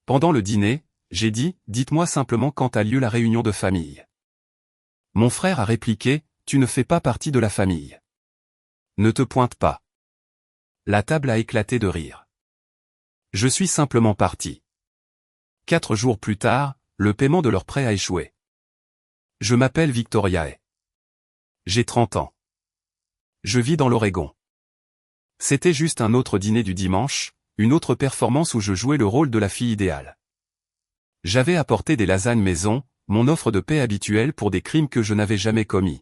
Pendant le dîner, j'ai dit, dites-moi simplement quand a lieu la réunion de famille. Mon frère a répliqué, tu ne fais pas partie de la famille. Ne te pointe pas. La table a éclaté de rire. Je suis simplement parti. 4 jours plus tard, le paiement de leur prêt a échoué. Je m'appelle Victoria et j'ai 30 ans. Je vis dans l'Oregon. C'était juste un autre dîner du dimanche, une autre performance où je jouais le rôle de la fille idéale. J'avais apporté des lasagnes maison, mon offre de paix habituelle pour des crimes que je n'avais jamais commis.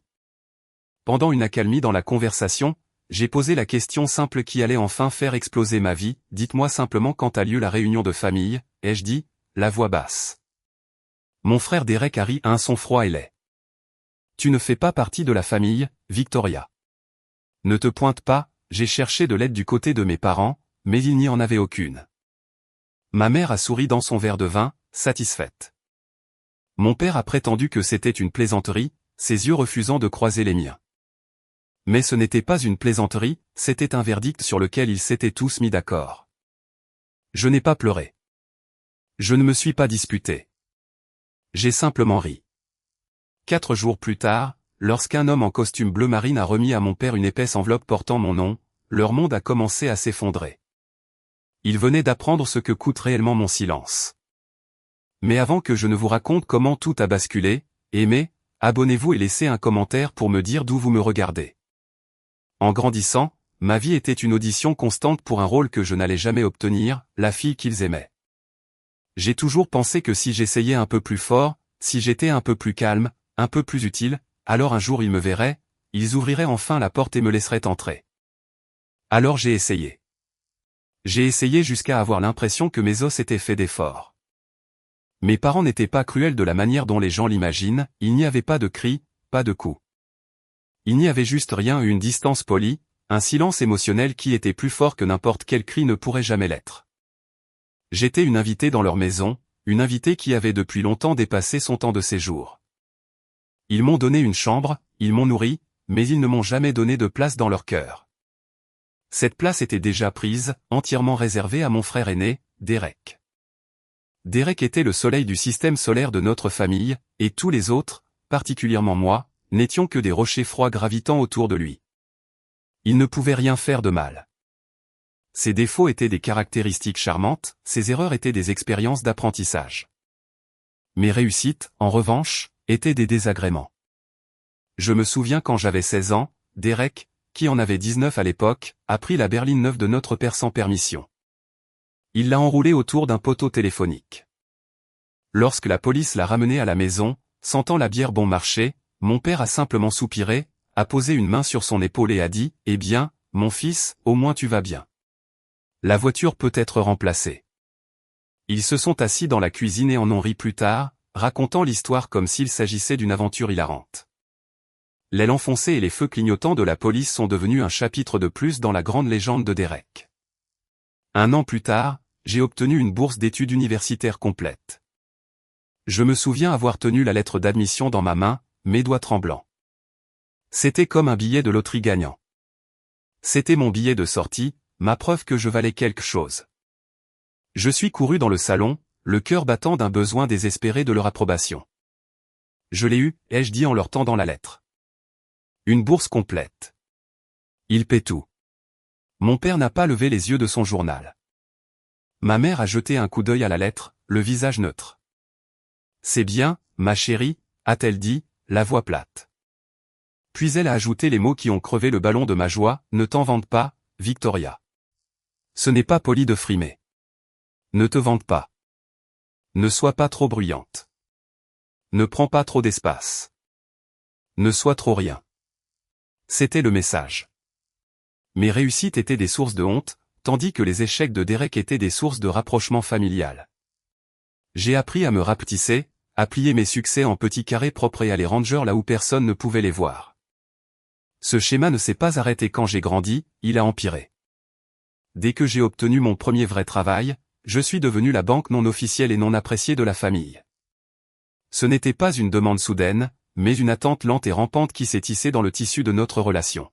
Pendant une accalmie dans la conversation, j'ai posé la question simple qui allait enfin faire exploser ma vie, dites-moi simplement quand a lieu la réunion de famille, ai-je dit, la voix basse. Mon frère Derek a ri un son froid et laid. Tu ne fais pas partie de la famille, Victoria. Ne te pointe pas, j'ai cherché de l'aide du côté de mes parents, mais il n'y en avait aucune. Ma mère a souri dans son verre de vin, satisfaite. Mon père a prétendu que c'était une plaisanterie, ses yeux refusant de croiser les miens. Mais ce n'était pas une plaisanterie, c'était un verdict sur lequel ils s'étaient tous mis d'accord. Je n'ai pas pleuré. Je ne me suis pas disputé. J'ai simplement ri. 4 jours plus tard, lorsqu'un homme en costume bleu marine a remis à mon père une épaisse enveloppe portant mon nom, leur monde a commencé à s'effondrer. Il venait d'apprendre ce que coûte réellement mon silence. Mais avant que je ne vous raconte comment tout a basculé, aimez, abonnez-vous et laissez un commentaire pour me dire d'où vous me regardez. En grandissant, ma vie était une audition constante pour un rôle que je n'allais jamais obtenir, la fille qu'ils aimaient. J'ai toujours pensé que si j'essayais un peu plus fort, si j'étais un peu plus calme, un peu plus utile, alors un jour ils me verraient, ils ouvriraient enfin la porte et me laisseraient entrer. Alors j'ai essayé. J'ai essayé jusqu'à avoir l'impression que mes os étaient faits d'efforts. Mes parents n'étaient pas cruels de la manière dont les gens l'imaginent, il n'y avait pas de cris, pas de coups. Il n'y avait juste rien, une distance polie, un silence émotionnel qui était plus fort que n'importe quel cri ne pourrait jamais l'être. J'étais une invitée dans leur maison, une invitée qui avait depuis longtemps dépassé son temps de séjour. Ils m'ont donné une chambre, ils m'ont nourri, mais ils ne m'ont jamais donné de place dans leur cœur. Cette place était déjà prise, entièrement réservée à mon frère aîné, Derek. Derek était le soleil du système solaire de notre famille, et tous les autres, particulièrement moi, n'étions que des rochers froids gravitant autour de lui. Il ne pouvait rien faire de mal. Ses défauts étaient des caractéristiques charmantes, ses erreurs étaient des expériences d'apprentissage. Mes réussites, en revanche, étaient des désagréments. Je me souviens quand j'avais 16 ans, Derek, qui en avait 19 à l'époque, a pris la berline neuve de notre père sans permission. Il l'a enroulée autour d'un poteau téléphonique. Lorsque la police l'a ramené à la maison, sentant la bière bon marché, mon père a simplement soupiré, a posé une main sur son épaule et a dit, « Eh bien, mon fils, au moins tu vas bien. La voiture peut être remplacée. » Ils se sont assis dans la cuisine et en ont ri plus tard, racontant l'histoire comme s'il s'agissait d'une aventure hilarante. L'aile enfoncée et les feux clignotants de la police sont devenus un chapitre de plus dans la grande légende de Derek. 1 an plus tard, j'ai obtenu une bourse d'études universitaires complète. Je me souviens avoir tenu la lettre d'admission dans ma main, mes doigts tremblants. C'était comme un billet de loterie gagnant. C'était mon billet de sortie, ma preuve que je valais quelque chose. Je suis couru dans le salon, le cœur battant d'un besoin désespéré de leur approbation. Je l'ai eu, ai-je dit en leur tendant la lettre. Une bourse complète. Il paie tout. Mon père n'a pas levé les yeux de son journal. Ma mère a jeté un coup d'œil à la lettre, le visage neutre. C'est bien, ma chérie, a-t-elle dit, la voix plate. Puis elle a ajouté les mots qui ont crevé le ballon de ma joie, ne t'en vante pas, Victoria. Ce n'est pas poli de frimer. Ne te vante pas. Ne sois pas trop bruyante. Ne prends pas trop d'espace. Ne sois trop rien. C'était le message. Mes réussites étaient des sources de honte, tandis que les échecs de Derek étaient des sources de rapprochement familial. J'ai appris à me rapetisser, à plier mes succès en petits carrés propres et à les ranger là où personne ne pouvait les voir. Ce schéma ne s'est pas arrêté quand j'ai grandi, il a empiré. Dès que j'ai obtenu mon premier vrai travail, je suis devenu la banque non officielle et non appréciée de la famille. Ce n'était pas une demande soudaine, mais une attente lente et rampante qui s'est tissée dans le tissu de notre relation.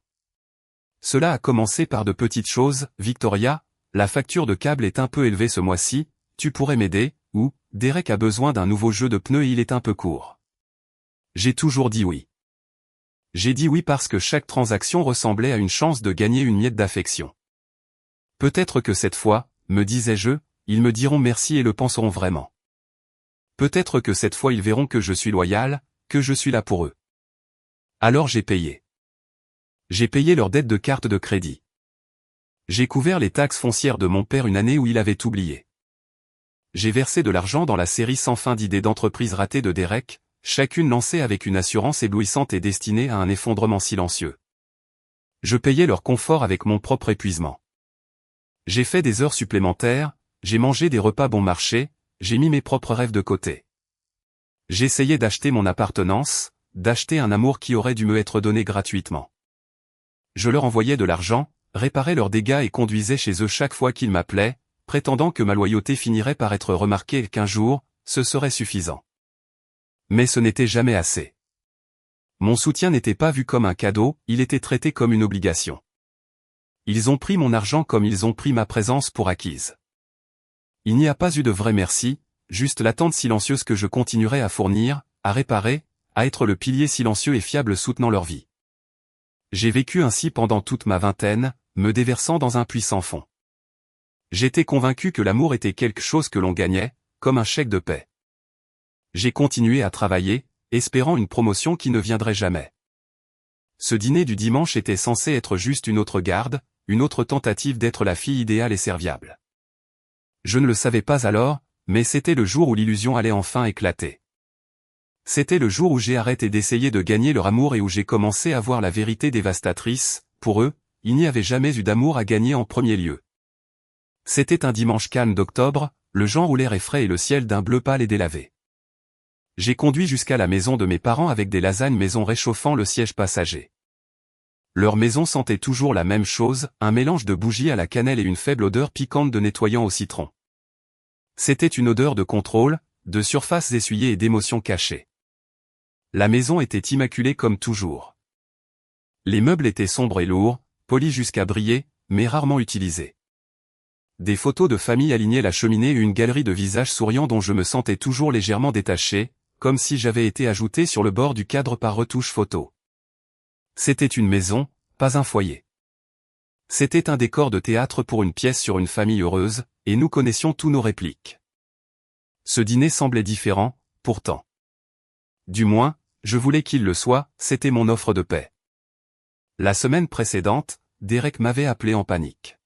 Cela a commencé par de petites choses, Victoria, la facture de câble est un peu élevée ce mois-ci, tu pourrais m'aider, ou « Derek a besoin d'un nouveau jeu de pneus et il est un peu court ». J'ai toujours dit oui. J'ai dit oui parce que chaque transaction ressemblait à une chance de gagner une miette d'affection. Peut-être que cette fois, me disais-je, ils me diront merci et le penseront vraiment. Peut-être que cette fois ils verront que je suis loyal, que je suis là pour eux. Alors j'ai payé. J'ai payé leur dette de carte de crédit. J'ai couvert les taxes foncières de mon père une année où il avait oublié. J'ai versé de l'argent dans la série sans fin d'idées d'entreprises ratées de Derek, chacune lancée avec une assurance éblouissante et destinée à un effondrement silencieux. Je payais leur confort avec mon propre épuisement. J'ai fait des heures supplémentaires, j'ai mangé des repas bon marché, j'ai mis mes propres rêves de côté. J'essayais d'acheter mon appartenance, d'acheter un amour qui aurait dû me être donné gratuitement. Je leur envoyais de l'argent, réparais leurs dégâts et conduisais chez eux chaque fois qu'ils m'appelaient, prétendant que ma loyauté finirait par être remarquée et qu'un jour, ce serait suffisant. Mais ce n'était jamais assez. Mon soutien n'était pas vu comme un cadeau, il était traité comme une obligation. Ils ont pris mon argent comme ils ont pris ma présence pour acquise. Il n'y a pas eu de vrai merci, juste l'attente silencieuse que je continuerai à fournir, à réparer, à être le pilier silencieux et fiable soutenant leur vie. J'ai vécu ainsi pendant toute ma vingtaine, me déversant dans un puits sans fond. J'étais convaincu que l'amour était quelque chose que l'on gagnait, comme un chèque de paie. J'ai continué à travailler, espérant une promotion qui ne viendrait jamais. Ce dîner du dimanche était censé être juste une autre garde, une autre tentative d'être la fille idéale et serviable. Je ne le savais pas alors, mais c'était le jour où l'illusion allait enfin éclater. C'était le jour où j'ai arrêté d'essayer de gagner leur amour et où j'ai commencé à voir la vérité dévastatrice. Pour eux, il n'y avait jamais eu d'amour à gagner en premier lieu. C'était un dimanche calme d'octobre, le genre où l'air est frais et le ciel d'un bleu pâle et délavé. J'ai conduit jusqu'à la maison de mes parents avec des lasagnes maison réchauffant le siège passager. Leur maison sentait toujours la même chose, un mélange de bougies à la cannelle et une faible odeur piquante de nettoyant au citron. C'était une odeur de contrôle, de surfaces essuyées et d'émotions cachées. La maison était immaculée comme toujours. Les meubles étaient sombres et lourds, polis jusqu'à briller, mais rarement utilisés. Des photos de famille alignaient la cheminée et une galerie de visages souriants dont je me sentais toujours légèrement détaché, comme si j'avais été ajouté sur le bord du cadre par retouche photo. C'était une maison, pas un foyer. C'était un décor de théâtre pour une pièce sur une famille heureuse, et nous connaissions tous nos répliques. Ce dîner semblait différent, pourtant. Du moins, je voulais qu'il le soit, c'était mon offre de paix. La semaine précédente, Derek m'avait appelé en panique.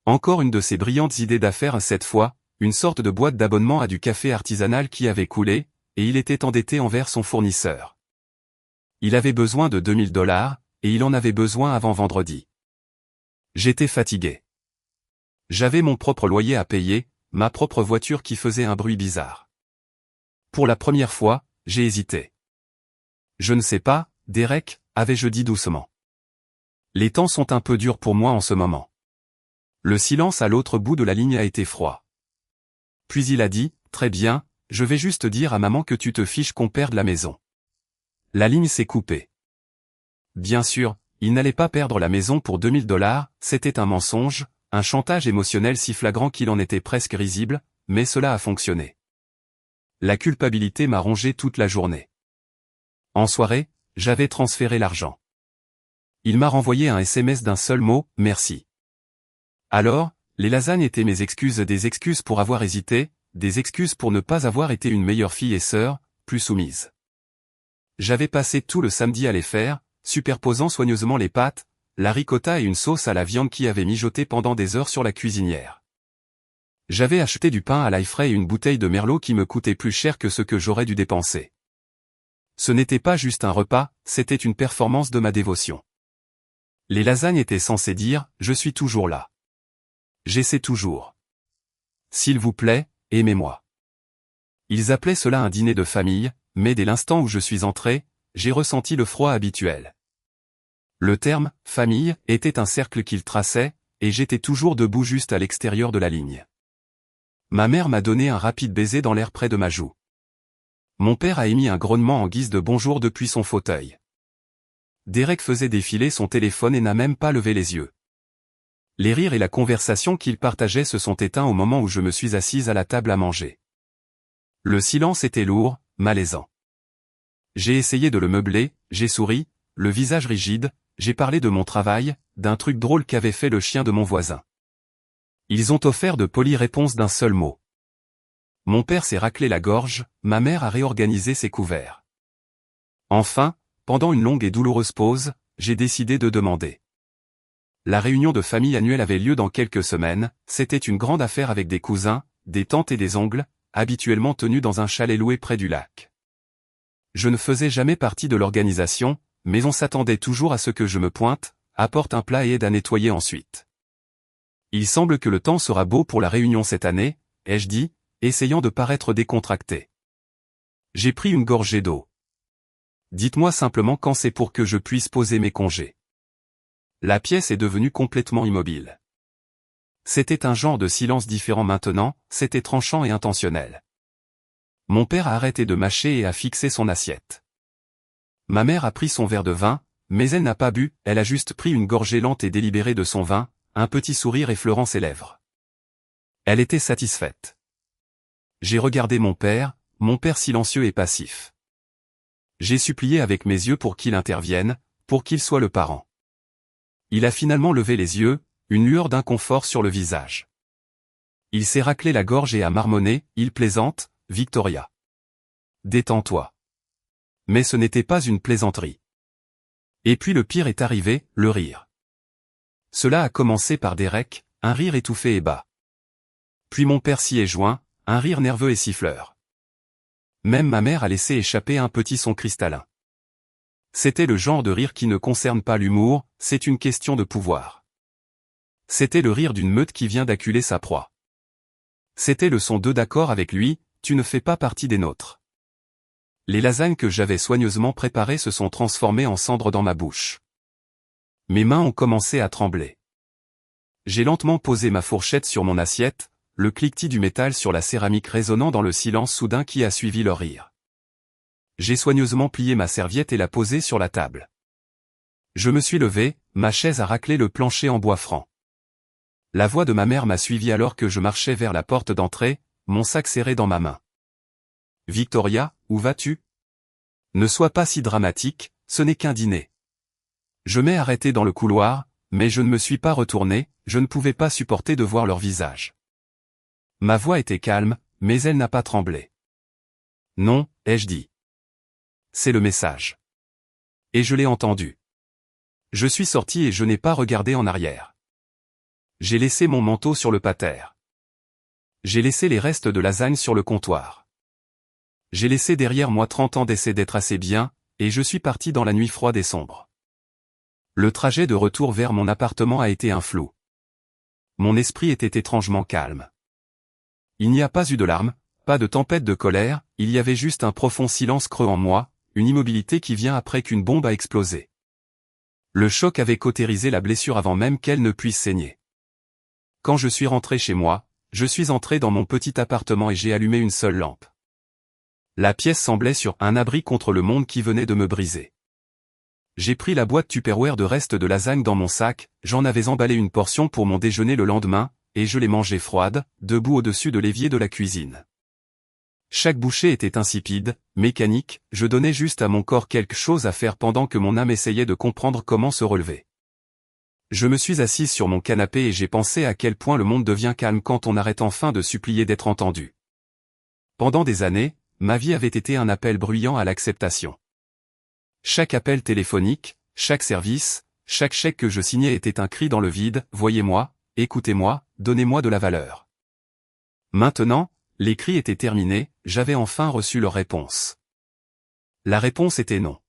Encore une de ces brillantes idées d'affaires cette fois, une sorte de boîte d'abonnement à du café artisanal qui avait coulé, et il était endetté envers son fournisseur. Il avait besoin de $2000, et il en avait besoin avant vendredi. J'étais fatigué. J'avais mon propre loyer à payer, ma propre voiture qui faisait un bruit bizarre. Pour la première fois, j'ai hésité. Je ne sais pas, Derek, avais-je dit doucement. Les temps sont un peu durs pour moi en ce moment. Le silence à l'autre bout de la ligne a été froid. Puis il a dit, très bien, je vais juste dire à maman que tu te fiches qu'on perde la maison. La ligne s'est coupée. Bien sûr, il n'allait pas perdre la maison pour $2000, c'était un mensonge, un chantage émotionnel si flagrant qu'il en était presque risible, mais cela a fonctionné. La culpabilité m'a rongé toute la journée. En soirée, j'avais transféré l'argent. Il m'a renvoyé un SMS d'un seul mot, merci. Alors, les lasagnes étaient mes excuses, des excuses pour avoir hésité, des excuses pour ne pas avoir été une meilleure fille et sœur, plus soumise. J'avais passé tout le samedi à les faire, superposant soigneusement les pâtes, la ricotta et une sauce à la viande qui avait mijoté pendant des heures sur la cuisinière. J'avais acheté du pain à l'ail frais et une bouteille de merlot qui me coûtait plus cher que ce que j'aurais dû dépenser. Ce n'était pas juste un repas, c'était une performance de ma dévotion. Les lasagnes étaient censées dire « Je suis toujours là. J'essaie toujours. S'il vous plaît, aimez-moi ». Ils appelaient cela un dîner de famille, mais dès l'instant où je suis entré, j'ai ressenti le froid habituel. Le terme « famille » était un cercle qu'ils traçaient, et j'étais toujours debout juste à l'extérieur de la ligne. Ma mère m'a donné un rapide baiser dans l'air près de ma joue. Mon père a émis un grognement en guise de bonjour depuis son fauteuil. Derek faisait défiler son téléphone et n'a même pas levé les yeux. Les rires et la conversation qu'il partageait se sont éteints au moment où je me suis assise à la table à manger. Le silence était lourd, malaisant. J'ai essayé de le meubler, j'ai souri, le visage rigide, j'ai parlé de mon travail, d'un truc drôle qu'avait fait le chien de mon voisin. Ils ont offert de polies réponses d'un seul mot. Mon père s'est raclé la gorge, ma mère a réorganisé ses couverts. Enfin, pendant une longue et douloureuse pause, j'ai décidé de demander. La réunion de famille annuelle avait lieu dans quelques semaines, c'était une grande affaire avec des cousins, des tantes et des oncles, habituellement tenus dans un chalet loué près du lac. Je ne faisais jamais partie de l'organisation, mais on s'attendait toujours à ce que je me pointe, apporte un plat et aide à nettoyer ensuite. Il semble que le temps sera beau pour la réunion cette année, ai-je dit, essayant de paraître décontracté. J'ai pris une gorgée d'eau. Dites-moi simplement quand c'est pour que je puisse poser mes congés. La pièce est devenue complètement immobile. C'était un genre de silence différent maintenant, c'était tranchant et intentionnel. Mon père a arrêté de mâcher et a fixé son assiette. Ma mère a pris son verre de vin, mais elle n'a pas bu, elle a juste pris une gorgée lente et délibérée de son vin, un petit sourire effleurant ses lèvres. Elle était satisfaite. J'ai regardé mon père silencieux et passif. J'ai supplié avec mes yeux pour qu'il intervienne, pour qu'il soit le parent. Il a finalement levé les yeux, une lueur d'inconfort sur le visage. Il s'est raclé la gorge et a marmonné, il plaisante, Victoria. Détends-toi. Mais ce n'était pas une plaisanterie. Et puis le pire est arrivé, le rire. Cela a commencé par des recs, un rire étouffé et bas. Puis mon père s'y est joint, un rire nerveux et siffleur. Même ma mère a laissé échapper un petit son cristallin. C'était le genre de rire qui ne concerne pas l'humour, c'est une question de pouvoir. C'était le rire d'une meute qui vient d'acculer sa proie. C'était le son d'eux d'accord avec lui, tu ne fais pas partie des nôtres. Les lasagnes que j'avais soigneusement préparées se sont transformées en cendres dans ma bouche. Mes mains ont commencé à trembler. J'ai lentement posé ma fourchette sur mon assiette, le cliquetis du métal sur la céramique résonnant dans le silence soudain qui a suivi leur rire. J'ai soigneusement plié ma serviette et la posée sur la table. Je me suis levé, ma chaise a raclé le plancher en bois franc. La voix de ma mère m'a suivi alors que je marchais vers la porte d'entrée, mon sac serré dans ma main. « Victoria, où vas-tu ? Ne sois pas si dramatique, ce n'est qu'un dîner. » Je m'ai arrêté dans le couloir, mais je ne me suis pas retourné, je ne pouvais pas supporter de voir leur visage. Ma voix était calme, mais elle n'a pas tremblé. « Non, ai-je dit. C'est le message. » Et je l'ai entendu. Je suis sorti et je n'ai pas regardé en arrière. J'ai laissé mon manteau sur le pater. J'ai laissé les restes de lasagne sur le comptoir. J'ai laissé derrière moi 30 ans d'essai d'être assez bien, et je suis parti dans la nuit froide et sombre. Le trajet de retour vers mon appartement a été un flou. Mon esprit était étrangement calme. Il n'y a pas eu de larmes, pas de tempête de colère, il y avait juste un profond silence creux en moi, une immobilité qui vient après qu'une bombe a explosé. Le choc avait cautérisé la blessure avant même qu'elle ne puisse saigner. Quand je suis rentré chez moi, je suis entré dans mon petit appartement et j'ai allumé une seule lampe. La pièce semblait sur un abri contre le monde qui venait de me briser. J'ai pris la boîte Tupperware de restes de lasagne dans mon sac, j'en avais emballé une portion pour mon déjeuner le lendemain, et je l'ai mangée froide, debout au-dessus de l'évier de la cuisine. Chaque bouchée était insipide, mécanique, je donnais juste à mon corps quelque chose à faire pendant que mon âme essayait de comprendre comment se relever. Je me suis assise sur mon canapé et j'ai pensé à quel point le monde devient calme quand on arrête enfin de supplier d'être entendu. Pendant des années, ma vie avait été un appel bruyant à l'acceptation. Chaque appel téléphonique, chaque service, chaque chèque que je signais était un cri dans le vide, voyez-moi, écoutez-moi, donnez-moi de la valeur. Maintenant, les cris étaient terminés, j'avais enfin reçu leur réponse. La réponse était non.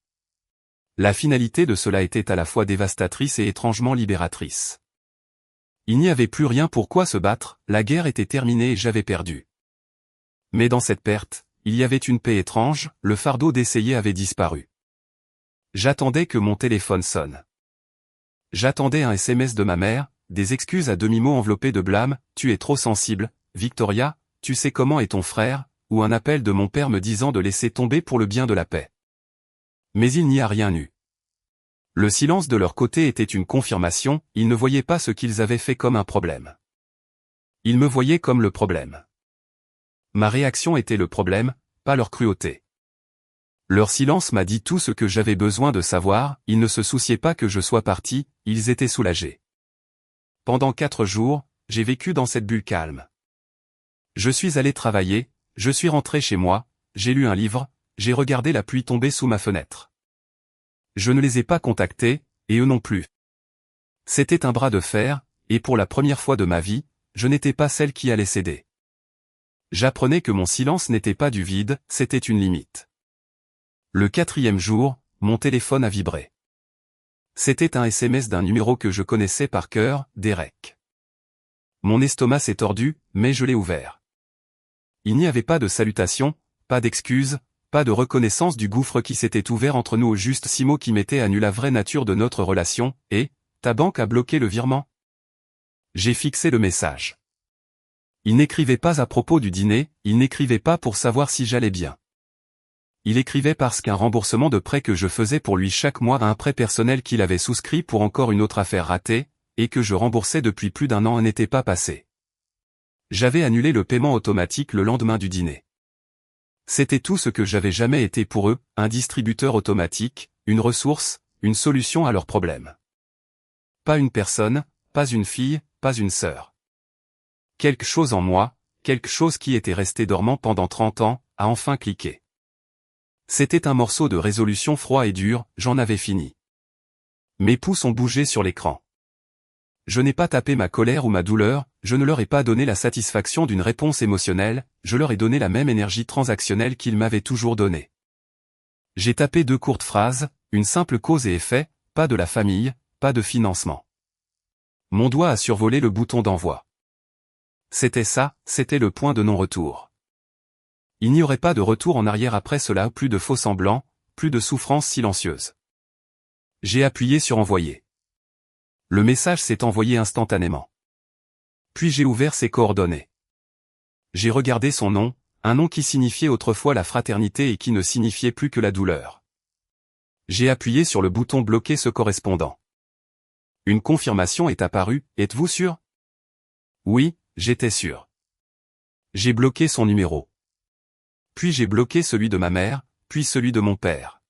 La finalité de cela était à la fois dévastatrice et étrangement libératrice. Il n'y avait plus rien pour quoi se battre, la guerre était terminée et j'avais perdu. Mais dans cette perte, il y avait une paix étrange, le fardeau d'essayer avait disparu. J'attendais que mon téléphone sonne. J'attendais un SMS de ma mère, des excuses à demi-mot enveloppées de blâme, tu es trop sensible, Victoria, tu sais comment est ton frère, ou un appel de mon père me disant de laisser tomber pour le bien de la paix. Mais il n'y a rien eu. Le silence de leur côté était une confirmation, ils ne voyaient pas ce qu'ils avaient fait comme un problème. Ils me voyaient comme le problème. Ma réaction était le problème, pas leur cruauté. Leur silence m'a dit tout ce que j'avais besoin de savoir, ils ne se souciaient pas que je sois parti, ils étaient soulagés. Pendant 4 jours, j'ai vécu dans cette bulle calme. Je suis allé travailler, je suis rentré chez moi, j'ai lu un livre, j'ai regardé la pluie tomber sous ma fenêtre. Je ne les ai pas contactés, et eux non plus. C'était un bras de fer, et pour la première fois de ma vie, je n'étais pas celle qui allait céder. J'apprenais que mon silence n'était pas du vide, c'était une limite. Le 4e jour, mon téléphone a vibré. C'était un SMS d'un numéro que je connaissais par cœur, Derek. Mon estomac s'est tordu, mais je l'ai ouvert. Il n'y avait pas de salutation, pas d'excuses, pas de reconnaissance du gouffre qui s'était ouvert entre nous, juste 6 mots qui mettaient à nu la vraie nature de notre relation, et « ta banque a bloqué le virement ?» J'ai fixé le message. Il n'écrivait pas à propos du dîner, il n'écrivait pas pour savoir si j'allais bien. Il écrivait parce qu'un remboursement de prêt que je faisais pour lui chaque mois à un prêt personnel qu'il avait souscrit pour encore une autre affaire ratée, et que je remboursais depuis plus d'1 an n'était pas passé. J'avais annulé le paiement automatique le lendemain du dîner. C'était tout ce que j'avais jamais été pour eux, un distributeur automatique, une ressource, une solution à leurs problèmes. Pas une personne, pas une fille, pas une sœur. Quelque chose en moi, quelque chose qui était resté dormant pendant 30 ans, a enfin cliqué. C'était un morceau de résolution froid et dur, j'en avais fini. Mes pouces ont bougé sur l'écran. Je n'ai pas tapé ma colère ou ma douleur, je ne leur ai pas donné la satisfaction d'une réponse émotionnelle, je leur ai donné la même énergie transactionnelle qu'ils m'avaient toujours donnée. J'ai tapé 2 courtes phrases, une simple cause et effet, pas de la famille, pas de financement. Mon doigt a survolé le bouton d'envoi. C'était ça, c'était le point de non-retour. Il n'y aurait pas de retour en arrière après cela, plus de faux-semblants, plus de souffrance silencieuse. J'ai appuyé sur envoyer. Le message s'est envoyé instantanément. Puis j'ai ouvert ses coordonnées. J'ai regardé son nom, un nom qui signifiait autrefois la fraternité et qui ne signifiait plus que la douleur. J'ai appuyé sur le bouton bloquer ce correspondant. Une confirmation est apparue, êtes-vous sûr? Oui, j'étais sûr. J'ai bloqué son numéro. Puis j'ai bloqué celui de ma mère, puis celui de mon père.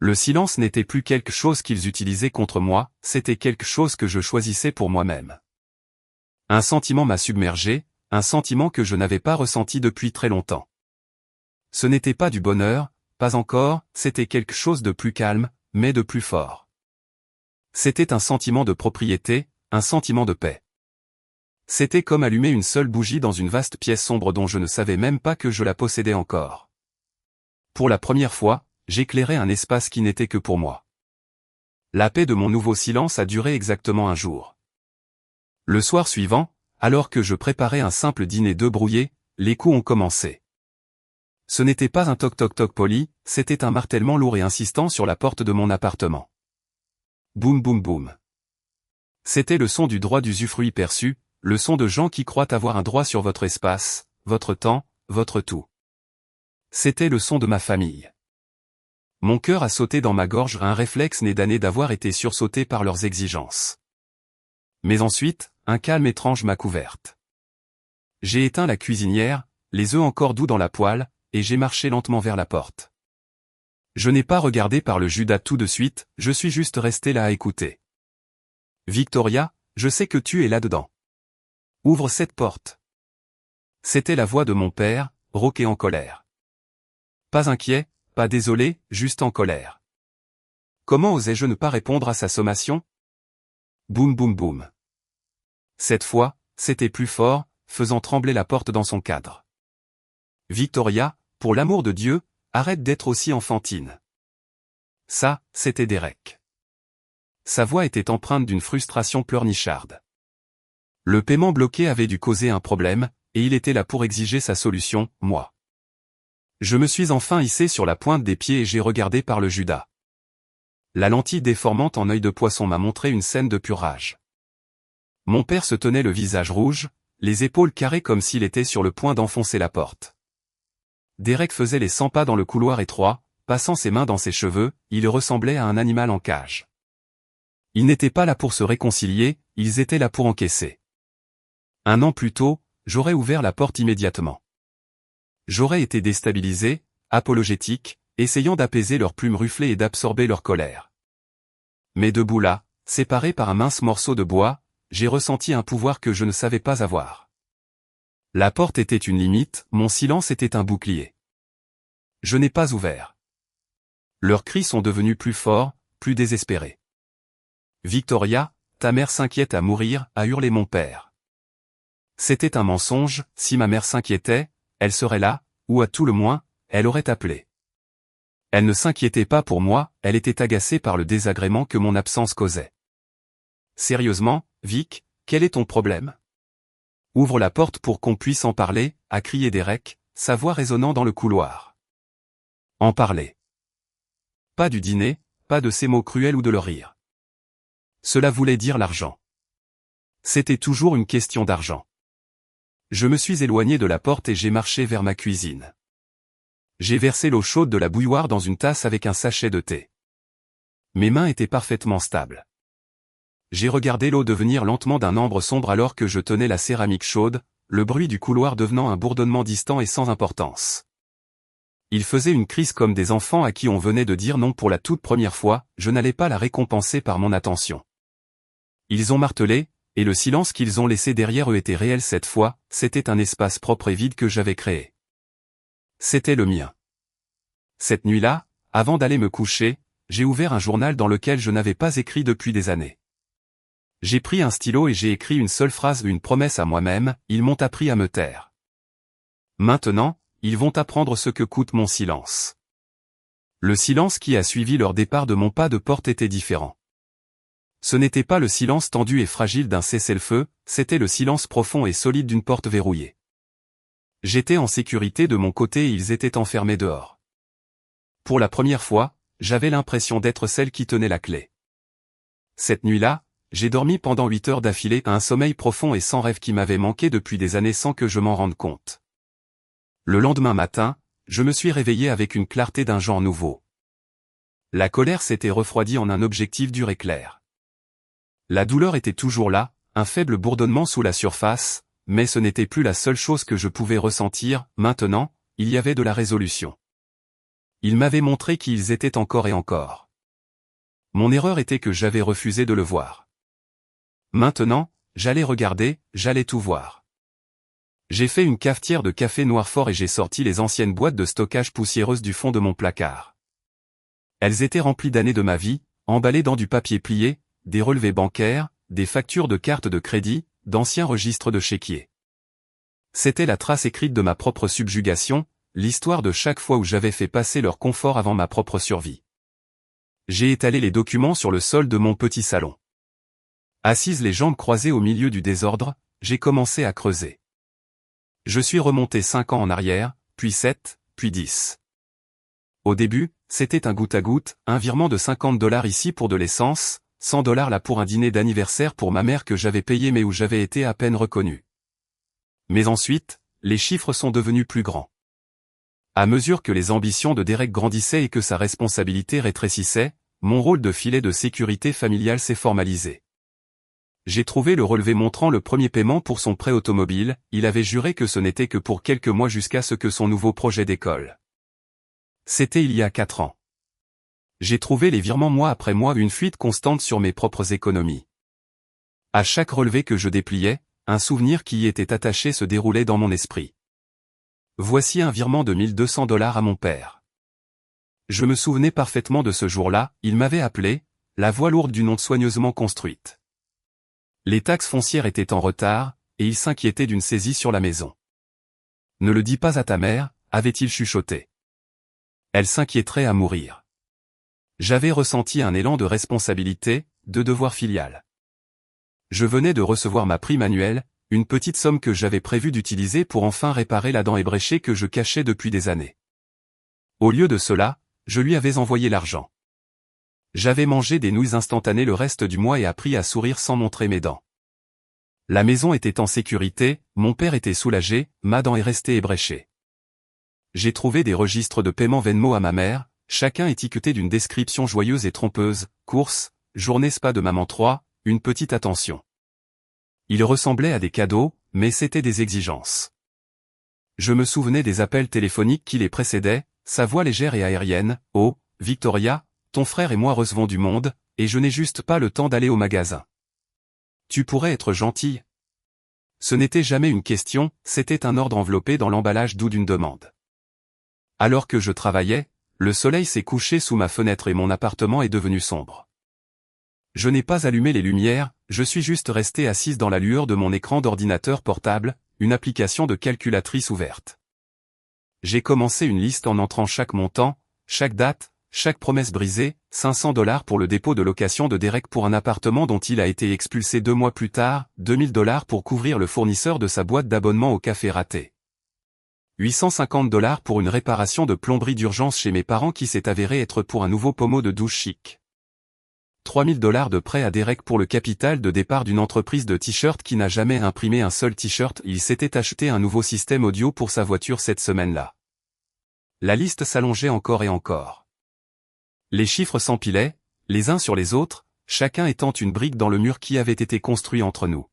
Le silence n'était plus quelque chose qu'ils utilisaient contre moi, c'était quelque chose que je choisissais pour moi-même. Un sentiment m'a submergé, un sentiment que je n'avais pas ressenti depuis très longtemps. Ce n'était pas du bonheur, pas encore, c'était quelque chose de plus calme, mais de plus fort. C'était un sentiment de propriété, un sentiment de paix. C'était comme allumer une seule bougie dans une vaste pièce sombre dont je ne savais même pas que je la possédais encore. Pour la première fois, j'éclairais un espace qui n'était que pour moi. La paix de mon nouveau silence a duré exactement 1 jour. Le soir suivant, alors que je préparais un simple dîner d'œufs brouillés, les coups ont commencé. Ce n'était pas un toc-toc-toc poli, c'était un martèlement lourd et insistant sur la porte de mon appartement. Boum boum boum. C'était le son du droit d'usufruit perçu, le son de gens qui croient avoir un droit sur votre espace, votre temps, votre tout. C'était le son de ma famille. Mon cœur a sauté dans ma gorge, un réflexe né d'années d'avoir été sursauté par leurs exigences. Mais ensuite, un calme étrange m'a couverte. J'ai éteint la cuisinière, les œufs encore doux dans la poêle, et j'ai marché lentement vers la porte. Je n'ai pas regardé par le Judas tout de suite, je suis juste resté là à écouter. Victoria, je sais que tu es là-dedans. Ouvre cette porte. C'était la voix de mon père, rauque et en colère. Pas inquiet, pas désolé, juste en colère. Comment osais-je ne pas répondre à sa sommation? Boum boum boum. Cette fois, c'était plus fort, faisant trembler la porte dans son cadre. Victoria, pour l'amour de Dieu, arrête d'être aussi enfantine. Ça, c'était Derek. Sa voix était empreinte d'une frustration pleurnicharde. Le paiement bloqué avait dû causer un problème, et il était là pour exiger sa solution, moi. Je me suis enfin hissé sur la pointe des pieds et j'ai regardé par le Judas. La lentille déformante en œil de poisson m'a montré une scène de pure rage. Mon père se tenait le visage rouge, les épaules carrées comme s'il était sur le point d'enfoncer la porte. Derek faisait les 100 pas dans le couloir étroit, passant ses mains dans ses cheveux, il ressemblait à un animal en cage. Ils n'étaient pas là pour se réconcilier, ils étaient là pour encaisser. 1 an plus tôt, j'aurais ouvert la porte immédiatement. J'aurais été déstabilisé, apologétique, essayant d'apaiser leurs plumes rufflées et d'absorber leur colère. Mais debout là, séparé par un mince morceau de bois, j'ai ressenti un pouvoir que je ne savais pas avoir. La porte était une limite, mon silence était un bouclier. Je n'ai pas ouvert. Leurs cris sont devenus plus forts, plus désespérés. Victoria, ta mère s'inquiète à mourir, a hurlé mon père. C'était un mensonge, si ma mère s'inquiétait, elle serait là, ou à tout le moins, elle aurait appelé. Elle ne s'inquiétait pas pour moi, elle était agacée par le désagrément que mon absence causait. Sérieusement, Vic, quel est ton problème? Ouvre la porte pour qu'on puisse en parler, a crié Derek, sa voix résonnant dans le couloir. En parler. Pas du dîner, pas de ces mots cruels ou de leur rire. Cela voulait dire l'argent. C'était toujours une question d'argent. Je me suis éloigné de la porte et j'ai marché vers ma cuisine. J'ai versé l'eau chaude de la bouilloire dans une tasse avec un sachet de thé. Mes mains étaient parfaitement stables. J'ai regardé l'eau devenir lentement d'un ambre sombre alors que je tenais la céramique chaude, le bruit du couloir devenant un bourdonnement distant et sans importance. Ils faisaient une crise comme des enfants à qui on venait de dire non pour la toute première fois, je n'allais pas la récompenser par mon attention. Ils ont martelé, et le silence qu'ils ont laissé derrière eux était réel cette fois, c'était un espace propre et vide que j'avais créé. C'était le mien. Cette nuit-là, avant d'aller me coucher, j'ai ouvert un journal dans lequel je n'avais pas écrit depuis des années. J'ai pris un stylo et j'ai écrit une seule phrase, une promesse à moi-même, ils m'ont appris à me taire. Maintenant, ils vont apprendre ce que coûte mon silence. Le silence qui a suivi leur départ de mon pas de porte était différent. Ce n'était pas le silence tendu et fragile d'un cessez-le-feu, c'était le silence profond et solide d'une porte verrouillée. J'étais en sécurité de mon côté et ils étaient enfermés dehors. Pour la première fois, j'avais l'impression d'être celle qui tenait la clé. Cette nuit-là, j'ai dormi pendant 8 heures d'affilée à un sommeil profond et sans rêve qui m'avait manqué depuis des années sans que je m'en rende compte. Le lendemain matin, je me suis réveillé avec une clarté d'un genre nouveau. La colère s'était refroidie en un objectif dur et clair. La douleur était toujours là, un faible bourdonnement sous la surface, mais ce n'était plus la seule chose que je pouvais ressentir, maintenant, il y avait de la résolution. Ils m'avaient montré qui ils étaient encore et encore. Mon erreur était que j'avais refusé de le voir. Maintenant, j'allais regarder, j'allais tout voir. J'ai fait une cafetière de café noir fort et j'ai sorti les anciennes boîtes de stockage poussiéreuses du fond de mon placard. Elles étaient remplies d'années de ma vie, emballées dans du papier plié, des relevés bancaires, des factures de cartes de crédit, d'anciens registres de chéquiers. C'était la trace écrite de ma propre subjugation, l'histoire de chaque fois où j'avais fait passer leur confort avant ma propre survie. J'ai étalé les documents sur le sol de mon petit salon. Assise les jambes croisées au milieu du désordre, j'ai commencé à creuser. Je suis remonté 5 ans en arrière, puis 7, puis 10. Au début, c'était un goutte à goutte, un virement de $50 ici pour de l'essence, $100 là pour un dîner d'anniversaire pour ma mère que j'avais payé mais où j'avais été à peine reconnu. Mais ensuite, les chiffres sont devenus plus grands. À mesure que les ambitions de Derek grandissaient et que sa responsabilité rétrécissait, mon rôle de filet de sécurité familiale s'est formalisé. J'ai trouvé le relevé montrant le premier paiement pour son prêt automobile, il avait juré que ce n'était que pour quelques mois jusqu'à ce que son nouveau projet décolle. C'était il y a 4 ans. J'ai trouvé les virements mois après mois une fuite constante sur mes propres économies. À chaque relevé que je dépliais, un souvenir qui y était attaché se déroulait dans mon esprit. Voici un virement de $1200 à mon père. Je me souvenais parfaitement de ce jour-là, il m'avait appelé, la voix lourde d'une honte soigneusement construite. Les taxes foncières étaient en retard, et il s'inquiétait d'une saisie sur la maison. Ne le dis pas à ta mère, avait-il chuchoté. Elle s'inquiéterait à mourir. J'avais ressenti un élan de responsabilité, de devoir filial. Je venais de recevoir ma prime annuelle, une petite somme que j'avais prévu d'utiliser pour enfin réparer la dent ébréchée que je cachais depuis des années. Au lieu de cela, je lui avais envoyé l'argent. J'avais mangé des nouilles instantanées le reste du mois et appris à sourire sans montrer mes dents. La maison était en sécurité, mon père était soulagé, ma dent est restée ébréchée. J'ai trouvé des registres de paiement Venmo à ma mère, chacun étiqueté d'une description joyeuse et trompeuse, course, journée spa de maman 3, une petite attention. Ils ressemblaient à des cadeaux, mais c'étaient des exigences. Je me souvenais des appels téléphoniques qui les précédaient, sa voix légère et aérienne, « Oh, Victoria, ton frère et moi recevons du monde, et je n'ai juste pas le temps d'aller au magasin. Tu pourrais être gentille ?» Ce n'était jamais une question, c'était un ordre enveloppé dans l'emballage doux d'une demande. Alors que je travaillais, le soleil s'est couché sous ma fenêtre et mon appartement est devenu sombre. Je n'ai pas allumé les lumières, je suis juste resté assise dans la lueur de mon écran d'ordinateur portable, une application de calculatrice ouverte. J'ai commencé une liste en entrant chaque montant, chaque date, chaque promesse brisée, $500 pour le dépôt de location de Derek pour un appartement dont il a été expulsé 2 mois plus tard, $2000 pour couvrir le fournisseur de sa boîte d'abonnement au café raté. $850 pour une réparation de plomberie d'urgence chez mes parents qui s'est avéré être pour un nouveau pommeau de douche chic. $3000 de prêt à Derek pour le capital de départ d'une entreprise de t-shirts qui n'a jamais imprimé un seul t-shirt. Il s'était acheté un nouveau système audio pour sa voiture cette semaine-là. La liste s'allongeait encore et encore. Les chiffres s'empilaient, les uns sur les autres, chacun étant une brique dans le mur qui avait été construit entre nous.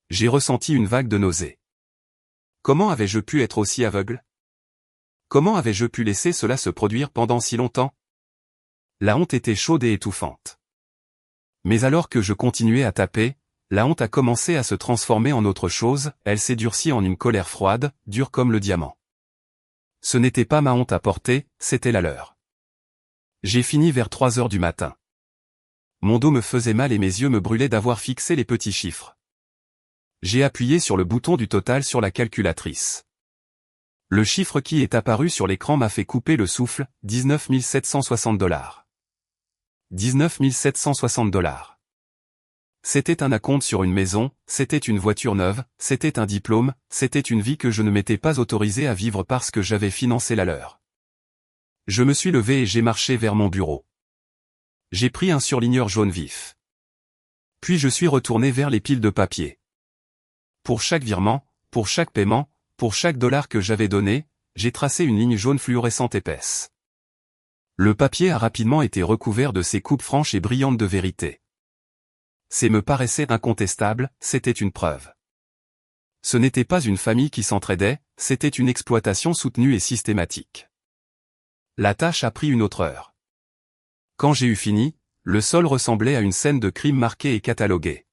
J'ai ressenti une vague de nausée. Comment avais-je pu être aussi aveugle? Comment avais-je pu laisser cela se produire pendant si longtemps? La honte était chaude et étouffante. Mais alors que je continuais à taper, la honte a commencé à se transformer en autre chose, elle s'est durcie en une colère froide, dure comme le diamant. Ce n'était pas ma honte à porter, c'était la leur. J'ai fini vers 3 heures du matin. Mon dos me faisait mal et mes yeux me brûlaient d'avoir fixé les petits chiffres. J'ai appuyé sur le bouton du total sur la calculatrice. Le chiffre qui est apparu sur l'écran m'a fait couper le souffle, $19 760. $19 760. C'était un acompte sur une maison, c'était une voiture neuve, c'était un diplôme, c'était une vie que je ne m'étais pas autorisé à vivre parce que j'avais financé la leur. Je me suis levé et j'ai marché vers mon bureau. J'ai pris un surligneur jaune vif. Puis je suis retourné vers les piles de papier. Pour chaque virement, pour chaque paiement, pour chaque dollar que j'avais donné, j'ai tracé une ligne jaune fluorescente épaisse. Le papier a rapidement été recouvert de ces coupes franches et brillantes de vérité. C'est me paraissait incontestable, c'était une preuve. Ce n'était pas une famille qui s'entraidait, c'était une exploitation soutenue et systématique. La tâche a pris une autre heure. Quand j'ai eu fini, le sol ressemblait à une scène de crime marquée et cataloguée.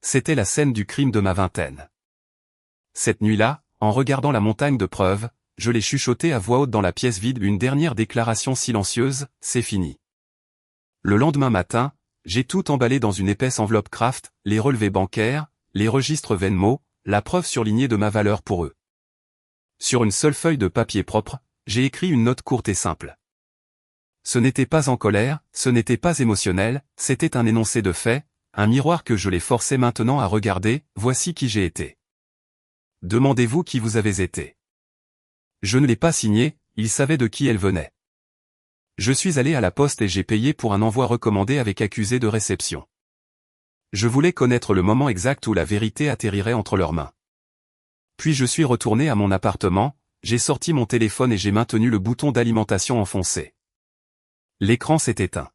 C'était la scène du crime de ma vingtaine. Cette nuit-là, en regardant la montagne de preuves, je l'ai chuchoté à voix haute dans la pièce vide une dernière déclaration silencieuse, c'est fini. Le lendemain matin, j'ai tout emballé dans une épaisse enveloppe Kraft, les relevés bancaires, les registres Venmo, la preuve surlignée de ma valeur pour eux. Sur une seule feuille de papier propre, j'ai écrit une note courte et simple. Ce n'était pas en colère, ce n'était pas émotionnel, c'était un énoncé de fait, un miroir que je les forçais maintenant à regarder, voici qui j'ai été. Demandez-vous qui vous avez été. Je ne l'ai pas signé, il savait de qui elle venait. Je suis allé à la poste et j'ai payé pour un envoi recommandé avec accusé de réception. Je voulais connaître le moment exact où la vérité atterrirait entre leurs mains. Puis je suis retourné à mon appartement, j'ai sorti mon téléphone et j'ai maintenu le bouton d'alimentation enfoncé. L'écran s'est éteint.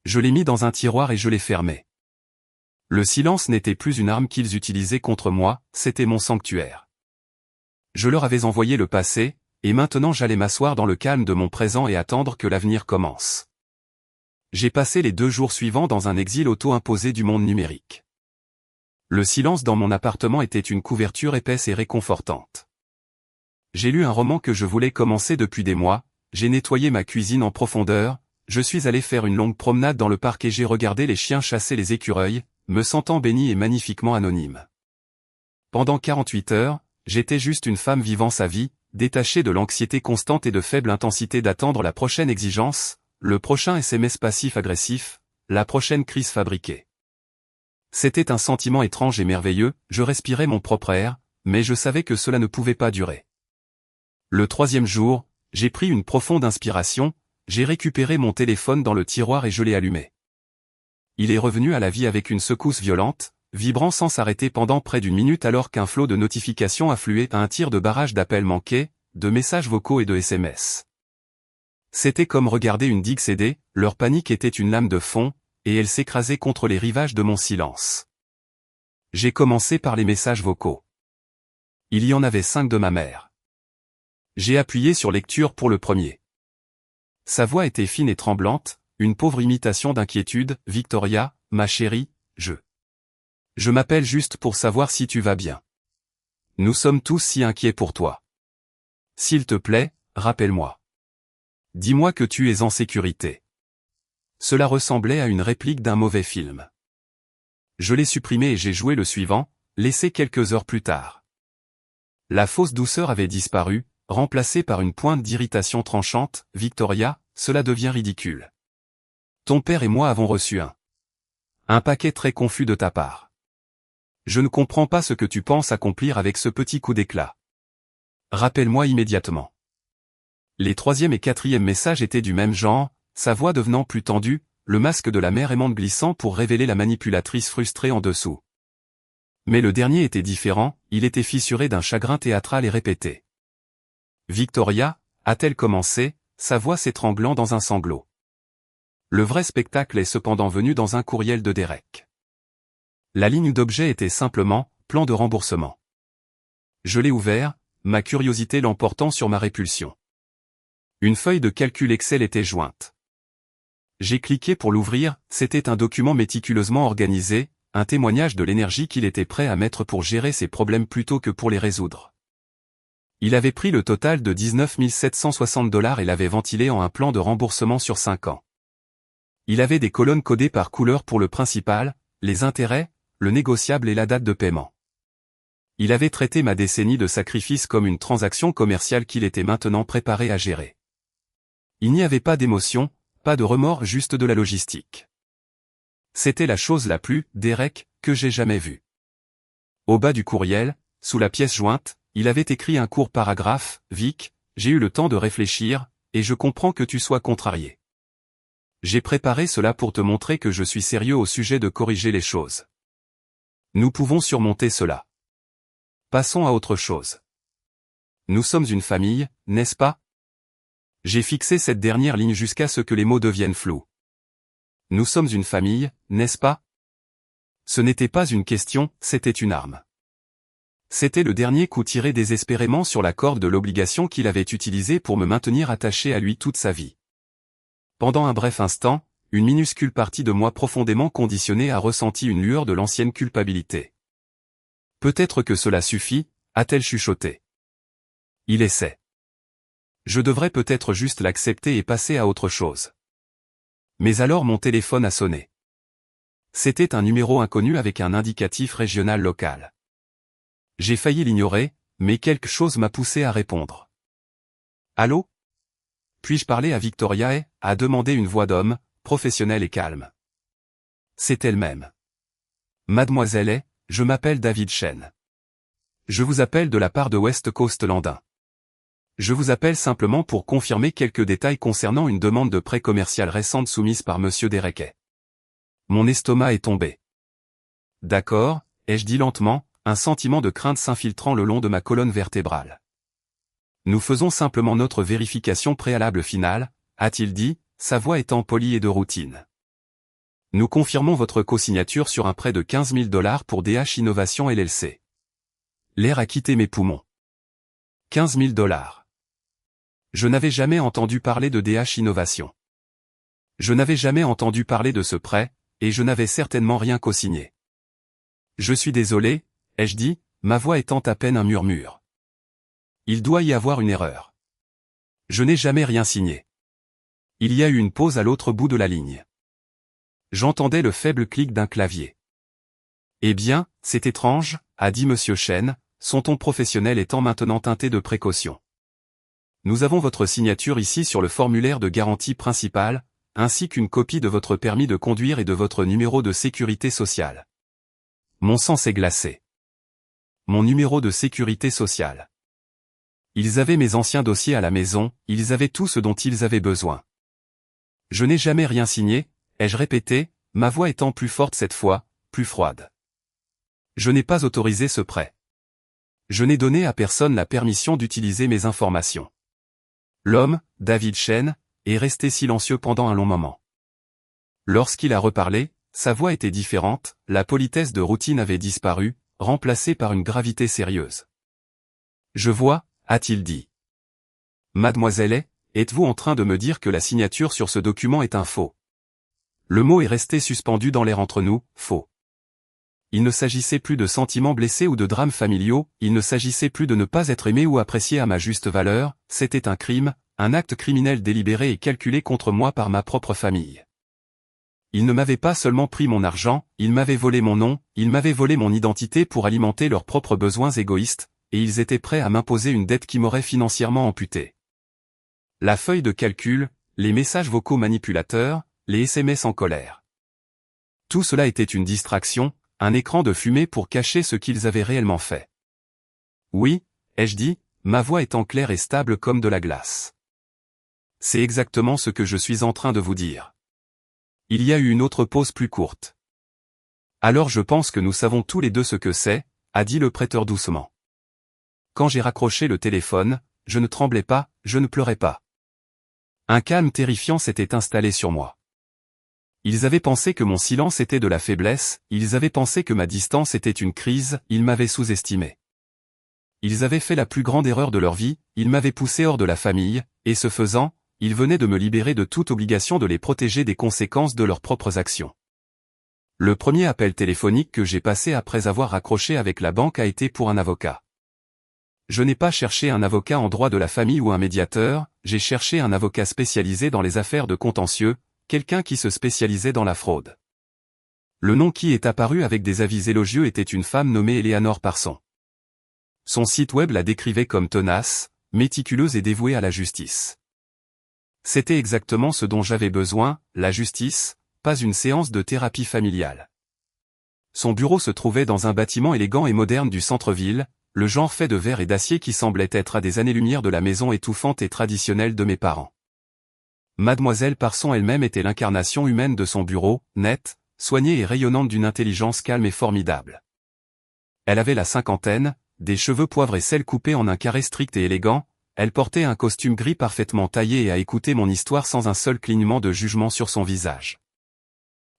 Je l'ai mis dans un tiroir et je l'ai fermé. Le silence n'était plus une arme qu'ils utilisaient contre moi, c'était mon sanctuaire. Je leur avais envoyé le passé, et maintenant j'allais m'asseoir dans le calme de mon présent et attendre que l'avenir commence. J'ai passé les 2 jours suivants dans un exil auto-imposé du monde numérique. Le silence dans mon appartement était une couverture épaisse et réconfortante. J'ai lu un roman que je voulais commencer depuis des mois, j'ai nettoyé ma cuisine en profondeur, je suis allé faire une longue promenade dans le parc et j'ai regardé les chiens chasser les écureuils, me sentant béni et magnifiquement anonyme. Pendant 48 heures, j'étais juste une femme vivant sa vie, détachée de l'anxiété constante et de faible intensité d'attendre la prochaine exigence, le prochain SMS passif-agressif, la prochaine crise fabriquée. C'était un sentiment étrange et merveilleux, je respirais mon propre air, mais je savais que cela ne pouvait pas durer. Le 3e jour, j'ai pris une profonde inspiration, j'ai récupéré mon téléphone dans le tiroir et je l'ai allumé. Il est revenu à la vie avec une secousse violente, vibrant sans s'arrêter pendant près d'1 minute alors qu'un flot de notifications affluait à un tir de barrage d'appels manqués, de messages vocaux et de SMS. C'était comme regarder une digue céder, leur panique était une lame de fond, et elle s'écrasait contre les rivages de mon silence. J'ai commencé par les messages vocaux. Il y en avait 5 de ma mère. J'ai appuyé sur lecture pour le premier. Sa voix était fine et tremblante, une pauvre imitation d'inquiétude. Victoria, ma chérie, je m'appelle juste pour savoir si tu vas bien. Nous sommes tous si inquiets pour toi. S'il te plaît, rappelle-moi. Dis-moi que tu es en sécurité. Cela ressemblait à une réplique d'un mauvais film. Je l'ai supprimé et j'ai joué le suivant, laissé quelques heures plus tard. La fausse douceur avait disparu, remplacée par une pointe d'irritation tranchante. Victoria, cela devient ridicule. Ton père et moi avons reçu un paquet très confus de ta part. Je ne comprends pas ce que tu penses accomplir avec ce petit coup d'éclat. Rappelle-moi immédiatement. Les troisième et quatrième messages étaient du même genre, sa voix devenant plus tendue, le masque de la mère aimante glissant pour révéler la manipulatrice frustrée en dessous. Mais le dernier était différent, il était fissuré d'un chagrin théâtral et répété. Victoria, a-t-elle commencé, sa voix s'étranglant dans un sanglot. Le vrai spectacle est cependant venu dans un courriel de Derek. La ligne d'objet était simplement « plan de remboursement ». Je l'ai ouvert, ma curiosité l'emportant sur ma répulsion. Une feuille de calcul Excel était jointe. J'ai cliqué pour l'ouvrir, c'était un document méticuleusement organisé, un témoignage de l'énergie qu'il était prêt à mettre pour gérer ses problèmes plutôt que pour les résoudre. Il avait pris le total de 19 760 $ et l'avait ventilé en un plan de remboursement sur 5 ans. Il avait des colonnes codées par couleur pour le principal, les intérêts, le négociable et la date de paiement. Il avait traité ma décennie de sacrifice comme une transaction commerciale qu'il était maintenant préparé à gérer. Il n'y avait pas d'émotion, pas de remords, juste de la logistique. C'était la chose la plus « Derek » que j'ai jamais vue. Au bas du courriel, sous la pièce jointe, il avait écrit un court paragraphe. « Vic, j'ai eu le temps de réfléchir, et je comprends que tu sois contrarié. J'ai préparé cela pour te montrer que je suis sérieux au sujet de corriger les choses. Nous pouvons surmonter cela. Passons à autre chose. Nous sommes une famille, n'est-ce pas ? J'ai fixé cette dernière ligne jusqu'à ce que les mots deviennent flous. Nous sommes une famille, n'est-ce pas ? Ce n'était pas une question, c'était une arme. C'était le dernier coup tiré désespérément sur la corde de l'obligation qu'il avait utilisée pour me maintenir attaché à lui toute sa vie. Pendant un bref instant, une minuscule partie de moi profondément conditionnée a ressenti une lueur de l'ancienne culpabilité. Peut-être que cela suffit, a-t-elle chuchoté. Il essaie. Je devrais peut-être juste l'accepter et passer à autre chose. Mais alors mon téléphone a sonné. C'était un numéro inconnu avec un indicatif régional local. J'ai failli l'ignorer, mais quelque chose m'a poussé à répondre. Allô ? Puis-je parler à Victoria ? A demandé une voix d'homme, professionnelle et calme. C'est elle-même. Mademoiselle, je m'appelle David Chen. Je vous appelle de la part de West Coast Landing. Je vous appelle simplement pour confirmer quelques détails concernant une demande de prêt commercial récente soumise par Monsieur Derek. Mon estomac est tombé. D'accord, ai-je dit lentement, un sentiment de crainte s'infiltrant le long de ma colonne vertébrale. Nous faisons simplement notre vérification préalable finale, a-t-il dit, sa voix étant polie et de routine. Nous confirmons votre cosignature sur un prêt de 15 000 $ pour DH Innovation LLC. L'air a quitté mes poumons. 15 000 $. Je n'avais jamais entendu parler de DH Innovation. Je n'avais jamais entendu parler de ce prêt, et je n'avais certainement rien cosigné. Je suis désolé, ai-je dit, ma voix étant à peine un murmure. Il doit y avoir une erreur. Je n'ai jamais rien signé. Il y a eu une pause à l'autre bout de la ligne. J'entendais le faible clic d'un clavier. Eh bien, c'est étrange, a dit Monsieur Chen, son ton professionnel étant maintenant teinté de précaution. Nous avons votre signature ici sur le formulaire de garantie principale, ainsi qu'une copie de votre permis de conduire et de votre numéro de sécurité sociale. Mon sang s'est glacé. Mon numéro de sécurité sociale. Ils avaient mes anciens dossiers à la maison, ils avaient tout ce dont ils avaient besoin. Je n'ai jamais rien signé, ai-je répété, ma voix étant plus forte cette fois, plus froide. Je n'ai pas autorisé ce prêt. Je n'ai donné à personne la permission d'utiliser mes informations. L'homme, David Chen, est resté silencieux pendant un long moment. Lorsqu'il a reparlé, sa voix était différente, la politesse de routine avait disparu, remplacée par une gravité sérieuse. Je vois, a-t-il dit. Mademoiselle, êtes-vous en train de me dire que la signature sur ce document est un faux? Le mot est resté suspendu dans l'air entre nous, faux. Il ne s'agissait plus de sentiments blessés ou de drames familiaux, il ne s'agissait plus de ne pas être aimé ou apprécié à ma juste valeur, c'était un crime, un acte criminel délibéré et calculé contre moi par ma propre famille. Ils ne m'avaient pas seulement pris mon argent, ils m'avaient volé mon nom, ils m'avaient volé mon identité pour alimenter leurs propres besoins égoïstes, et ils étaient prêts à m'imposer une dette qui m'aurait financièrement amputé. La feuille de calcul, les messages vocaux manipulateurs, les SMS en colère. Tout cela était une distraction, un écran de fumée pour cacher ce qu'ils avaient réellement fait. Oui, ai-je dit, ma voix étant claire et stable comme de la glace. C'est exactement ce que je suis en train de vous dire. Il y a eu une autre pause plus courte. Alors je pense que nous savons tous les deux ce que c'est, a dit le prêteur doucement. Quand j'ai raccroché le téléphone, je ne tremblais pas, je ne pleurais pas. Un calme terrifiant s'était installé sur moi. Ils avaient pensé que mon silence était de la faiblesse, ils avaient pensé que ma distance était une crise, ils m'avaient sous-estimé. Ils avaient fait la plus grande erreur de leur vie, ils m'avaient poussé hors de la famille, et ce faisant, ils venaient de me libérer de toute obligation de les protéger des conséquences de leurs propres actions. Le premier appel téléphonique que j'ai passé après avoir raccroché avec la banque a été pour un avocat. Je n'ai pas cherché un avocat en droit de la famille ou un médiateur, j'ai cherché un avocat spécialisé dans les affaires de contentieux, quelqu'un qui se spécialisait dans la fraude. Le nom qui est apparu avec des avis élogieux était une femme nommée Eleanor Parson. Son site web la décrivait comme tenace, méticuleuse et dévouée à la justice. C'était exactement ce dont j'avais besoin, la justice, pas une séance de thérapie familiale. Son bureau se trouvait dans un bâtiment élégant et moderne du centre-ville, le genre fait de verre et d'acier qui semblait être à des années-lumière de la maison étouffante et traditionnelle de mes parents. Mademoiselle Parson elle-même était l'incarnation humaine de son bureau, nette, soignée et rayonnante d'une intelligence calme et formidable. Elle avait la cinquantaine, des cheveux poivre et sel coupés en un carré strict et élégant, elle portait un costume gris parfaitement taillé et a écouté mon histoire sans un seul clignement de jugement sur son visage.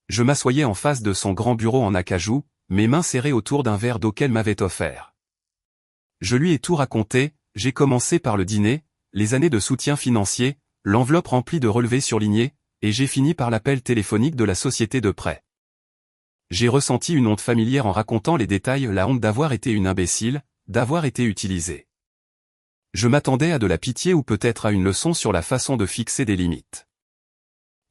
Je m'assoyais en face de son grand bureau en acajou, mes mains serrées autour d'un verre d'eau qu'elle m'avait offert. Je lui ai tout raconté, j'ai commencé par le dîner, les années de soutien financier, l'enveloppe remplie de relevés surlignés, et j'ai fini par l'appel téléphonique de la société de prêt. J'ai ressenti une honte familière en racontant les détails, la honte d'avoir été une imbécile, d'avoir été utilisée. Je m'attendais à de la pitié ou peut-être à une leçon sur la façon de fixer des limites.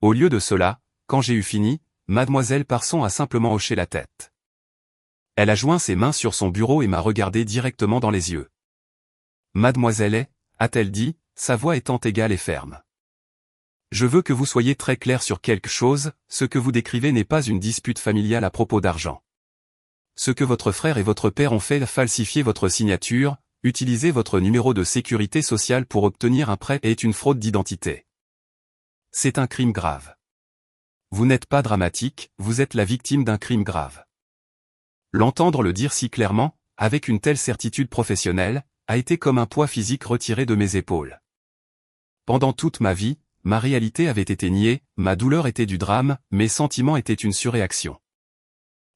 Au lieu de cela, quand j'ai eu fini, Mademoiselle Parson a simplement hoché la tête. Elle a joint ses mains sur son bureau et m'a regardé directement dans les yeux. Mademoiselle, a-t-elle dit, sa voix étant égale et ferme. Je veux que vous soyez très clair sur quelque chose, ce que vous décrivez n'est pas une dispute familiale à propos d'argent. Ce que votre frère et votre père ont fait, falsifier votre signature, utiliser votre numéro de sécurité sociale pour obtenir un prêt est une fraude d'identité. C'est un crime grave. Vous n'êtes pas dramatique, vous êtes la victime d'un crime grave. L'entendre le dire si clairement, avec une telle certitude professionnelle, a été comme un poids physique retiré de mes épaules. Pendant toute ma vie, ma réalité avait été niée, ma douleur était du drame, mes sentiments étaient une surréaction.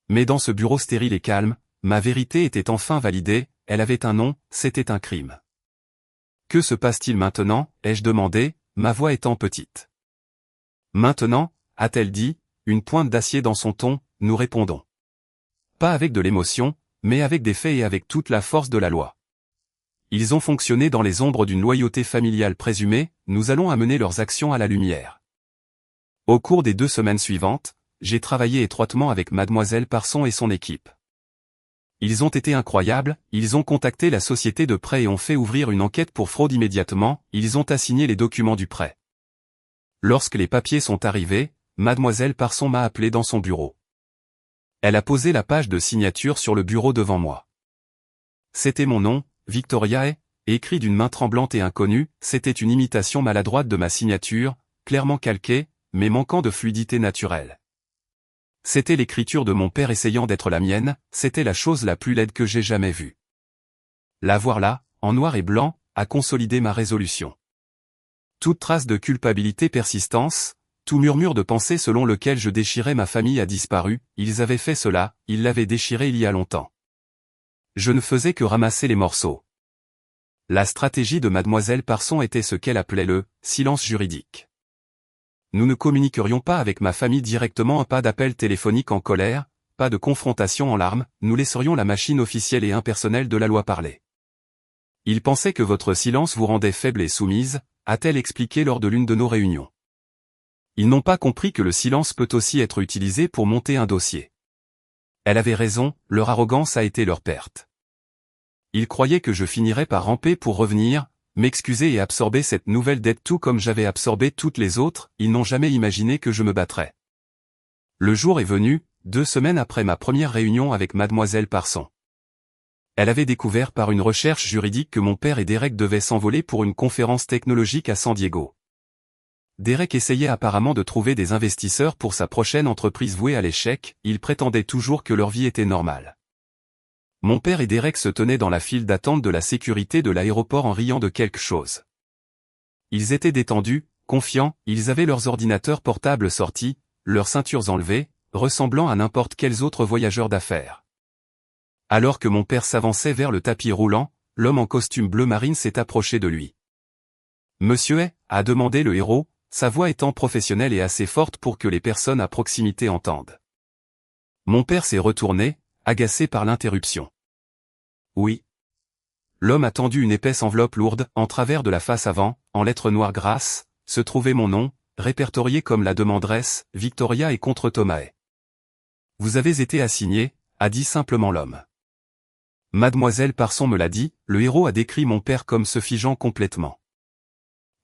Mais dans ce bureau stérile et calme, ma vérité était enfin validée, elle avait un nom, c'était un crime. Que se passe-t-il maintenant, ai-je demandé, ma voix étant petite. Maintenant, a-t-elle dit, une pointe d'acier dans son ton, nous répondons. Pas avec de l'émotion, mais avec des faits et avec toute la force de la loi. Ils ont fonctionné dans les ombres d'une loyauté familiale présumée, nous allons amener leurs actions à la lumière. Au cours des 2 semaines suivantes, j'ai travaillé étroitement avec Mademoiselle Parson et son équipe. Ils ont été incroyables, ils ont contacté la société de prêt et ont fait ouvrir une enquête pour fraude immédiatement, ils ont assigné les documents du prêt. Lorsque les papiers sont arrivés, Mademoiselle Parson m'a appelé dans son bureau. Elle a posé la page de signature sur le bureau devant moi. C'était mon nom, Victoria, écrit d'une main tremblante et inconnue, c'était une imitation maladroite de ma signature, clairement calquée, mais manquant de fluidité naturelle. C'était l'écriture de mon père essayant d'être la mienne, c'était la chose la plus laide que j'ai jamais vue. La voir là, en noir et blanc, a consolidé ma résolution. Toute trace de culpabilité persistance, tout murmure de pensée selon lequel je déchirais ma famille a disparu, ils avaient fait cela, ils l'avaient déchiré il y a longtemps. Je ne faisais que ramasser les morceaux. La stratégie de mademoiselle Parson était ce qu'elle appelait le « silence juridique ». Nous ne communiquerions pas avec ma famille directement, pas d'appel téléphonique en colère, pas de confrontation en larmes, nous laisserions la machine officielle et impersonnelle de la loi parler. Il pensait que votre silence vous rendait faible et soumise, a-t-elle expliqué lors de l'une de nos réunions. Ils n'ont pas compris que le silence peut aussi être utilisé pour monter un dossier. Elle avait raison, leur arrogance a été leur perte. Ils croyaient que je finirais par ramper pour revenir, m'excuser et absorber cette nouvelle dette tout comme j'avais absorbé toutes les autres, ils n'ont jamais imaginé que je me battrais. Le jour est venu, 2 semaines après ma première réunion avec mademoiselle Parson. Elle avait découvert par une recherche juridique que mon père et Derek devaient s'envoler pour une conférence technologique à San Diego. Derek essayait apparemment de trouver des investisseurs pour sa prochaine entreprise vouée à l'échec, il prétendait toujours que leur vie était normale. Mon père et Derek se tenaient dans la file d'attente de la sécurité de l'aéroport en riant de quelque chose. Ils étaient détendus, confiants, ils avaient leurs ordinateurs portables sortis, leurs ceintures enlevées, ressemblant à n'importe quels autres voyageurs d'affaires. Alors que mon père s'avançait vers le tapis roulant, l'homme en costume bleu marine s'est approché de lui. « Monsieur est » a demandé le héros, sa voix étant professionnelle et assez forte pour que les personnes à proximité entendent. Mon père s'est retourné, agacé par l'interruption. « Oui. » L'homme a tendu une épaisse enveloppe lourde, en travers de la face avant, en lettres noires grasses, se trouvait mon nom, répertorié comme la demanderesse, Victoria et contre Thomae. « Vous avez été assigné, » a dit simplement l'homme. Mademoiselle Parson me l'a dit, le héros a décrit mon père comme se figeant complètement.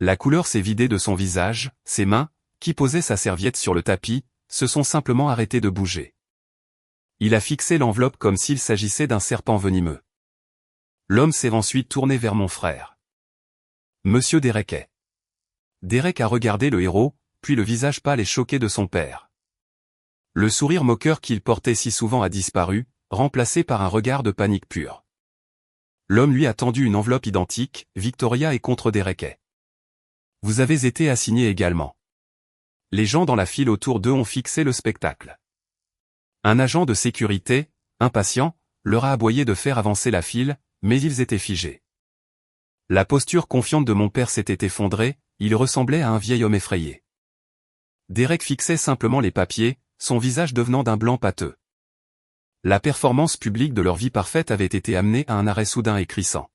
La couleur s'est vidée de son visage, ses mains, qui posaient sa serviette sur le tapis, se sont simplement arrêtées de bouger. Il a fixé l'enveloppe comme s'il s'agissait d'un serpent venimeux. L'homme s'est ensuite tourné vers mon frère. Monsieur Derek est. Derek a regardé le héros, puis le visage pâle et choqué de son père. Le sourire moqueur qu'il portait si souvent a disparu, remplacé par un regard de panique pure. L'homme lui a tendu une enveloppe identique, Victoria et contre Derek est. Vous avez été assigné également. Les gens dans la file autour d'eux ont fixé le spectacle. Un agent de sécurité, impatient, leur a aboyé de faire avancer la file, mais ils étaient figés. La posture confiante de mon père s'était effondrée, il ressemblait à un vieil homme effrayé. Derek fixait simplement les papiers, son visage devenant d'un blanc pâteux. La performance publique de leur vie parfaite avait été amenée à un arrêt soudain et crissant.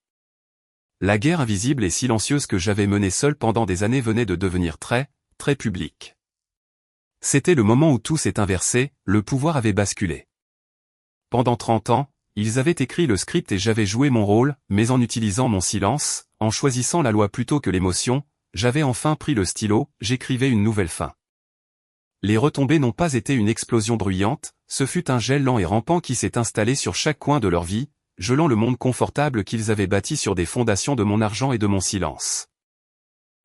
La guerre invisible et silencieuse que j'avais menée seul pendant des années venait de devenir très publique. C'était le moment où tout s'est inversé, le pouvoir avait basculé. Pendant 30 ans, ils avaient écrit le script et j'avais joué mon rôle, mais en utilisant mon silence, en choisissant la loi plutôt que l'émotion, j'avais enfin pris le stylo, j'écrivais une nouvelle fin. Les retombées n'ont pas été une explosion bruyante, ce fut un gel lent et rampant qui s'est installé sur chaque coin de leur vie, gelant le monde confortable qu'ils avaient bâti sur des fondations de mon argent et de mon silence.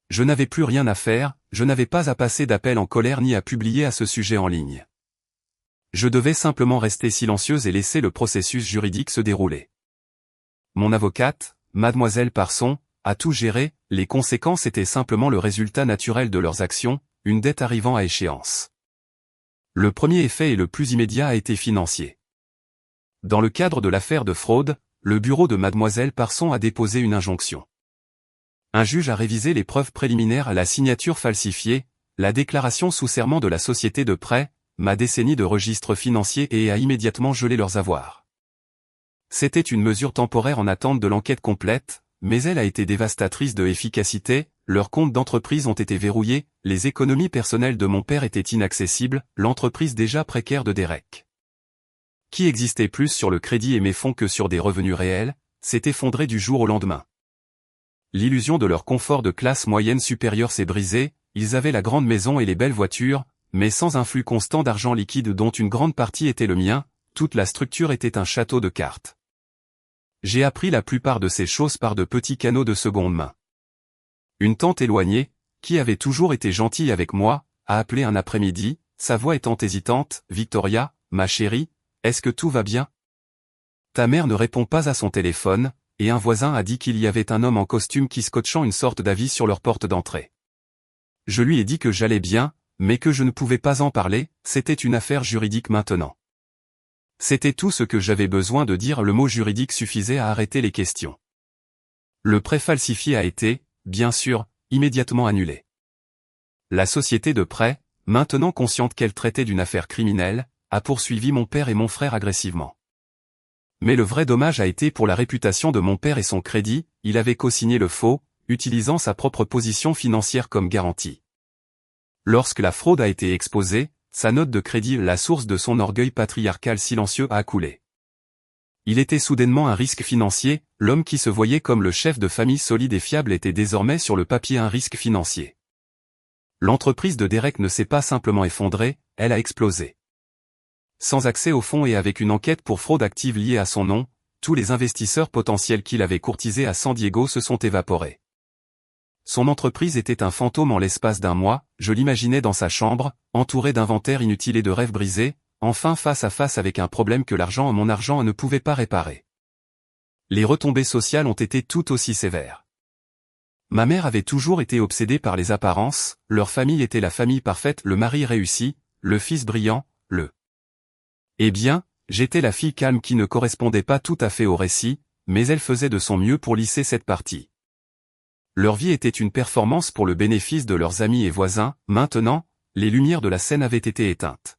Je n'avais plus rien à faire, je n'avais pas à passer d'appel en colère ni à publier à ce sujet en ligne. Je devais simplement rester silencieuse et laisser le processus juridique se dérouler. Mon avocate, mademoiselle Parson, a tout géré, les conséquences étaient simplement le résultat naturel de leurs actions, une dette arrivant à échéance. Le premier effet et le plus immédiat a été financier. Dans le cadre de l'affaire de fraude, le bureau de mademoiselle Parson a déposé une injonction. Un juge a révisé les preuves préliminaires à la signature falsifiée, la déclaration sous serment de la société de prêt, ma décennie de registres financiers et a immédiatement gelé leurs avoirs. C'était une mesure temporaire en attente de l'enquête complète, mais elle a été dévastatrice de efficacité, leurs comptes d'entreprise ont été verrouillés, les économies personnelles de mon père étaient inaccessibles, l'entreprise déjà précaire de Derek, qui existait plus sur le crédit et mes fonds que sur des revenus réels, s'est effondrée du jour au lendemain. L'illusion de leur confort de classe moyenne supérieure s'est brisée, ils avaient la grande maison et les belles voitures, mais sans un flux constant d'argent liquide dont une grande partie était le mien, toute la structure était un château de cartes. J'ai appris la plupart de ces choses par de petits canaux de seconde main. Une tante éloignée, qui avait toujours été gentille avec moi, a appelé un après-midi, sa voix étant hésitante, « Victoria, ma chérie, est-ce que tout va bien ? Ta mère ne répond pas à son téléphone, et un voisin a dit qu'il y avait un homme en costume qui scotchant une sorte d'avis sur leur porte d'entrée. Je lui ai dit que j'allais bien, mais que je ne pouvais pas en parler, c'était une affaire juridique maintenant. C'était tout ce que j'avais besoin de dire, le mot juridique suffisait à arrêter les questions. Le prêt falsifié a été, bien sûr, immédiatement annulé. La société de prêt, maintenant consciente qu'elle traitait d'une affaire criminelle, a poursuivi mon père et mon frère agressivement. Mais le vrai dommage a été pour la réputation de mon père et son crédit, il avait co-signé le faux, utilisant sa propre position financière comme garantie. Lorsque la fraude a été exposée, sa note de crédit, la source de son orgueil patriarcal silencieux, a coulé. Il était soudainement un risque financier, l'homme qui se voyait comme le chef de famille solide et fiable était désormais sur le papier un risque financier. L'entreprise de Derek ne s'est pas simplement effondrée, elle a explosé. Sans accès aux fonds et avec une enquête pour fraude active liée à son nom, tous les investisseurs potentiels qu'il avait courtisés à San Diego se sont évaporés. Son entreprise était un fantôme en l'espace d'un mois, je l'imaginais dans sa chambre, entouré d'inventaires inutiles et de rêves brisés, enfin face à face avec un problème que mon argent ne pouvait pas réparer. Les retombées sociales ont été tout aussi sévères. Ma mère avait toujours été obsédée par les apparences, leur famille était la famille parfaite, le mari réussi, le fils brillant, Eh bien, j'étais la fille calme qui ne correspondait pas tout à fait au récit, mais elle faisait de son mieux pour lisser cette partie. Leur vie était une performance pour le bénéfice de leurs amis et voisins, maintenant, les lumières de la scène avaient été éteintes.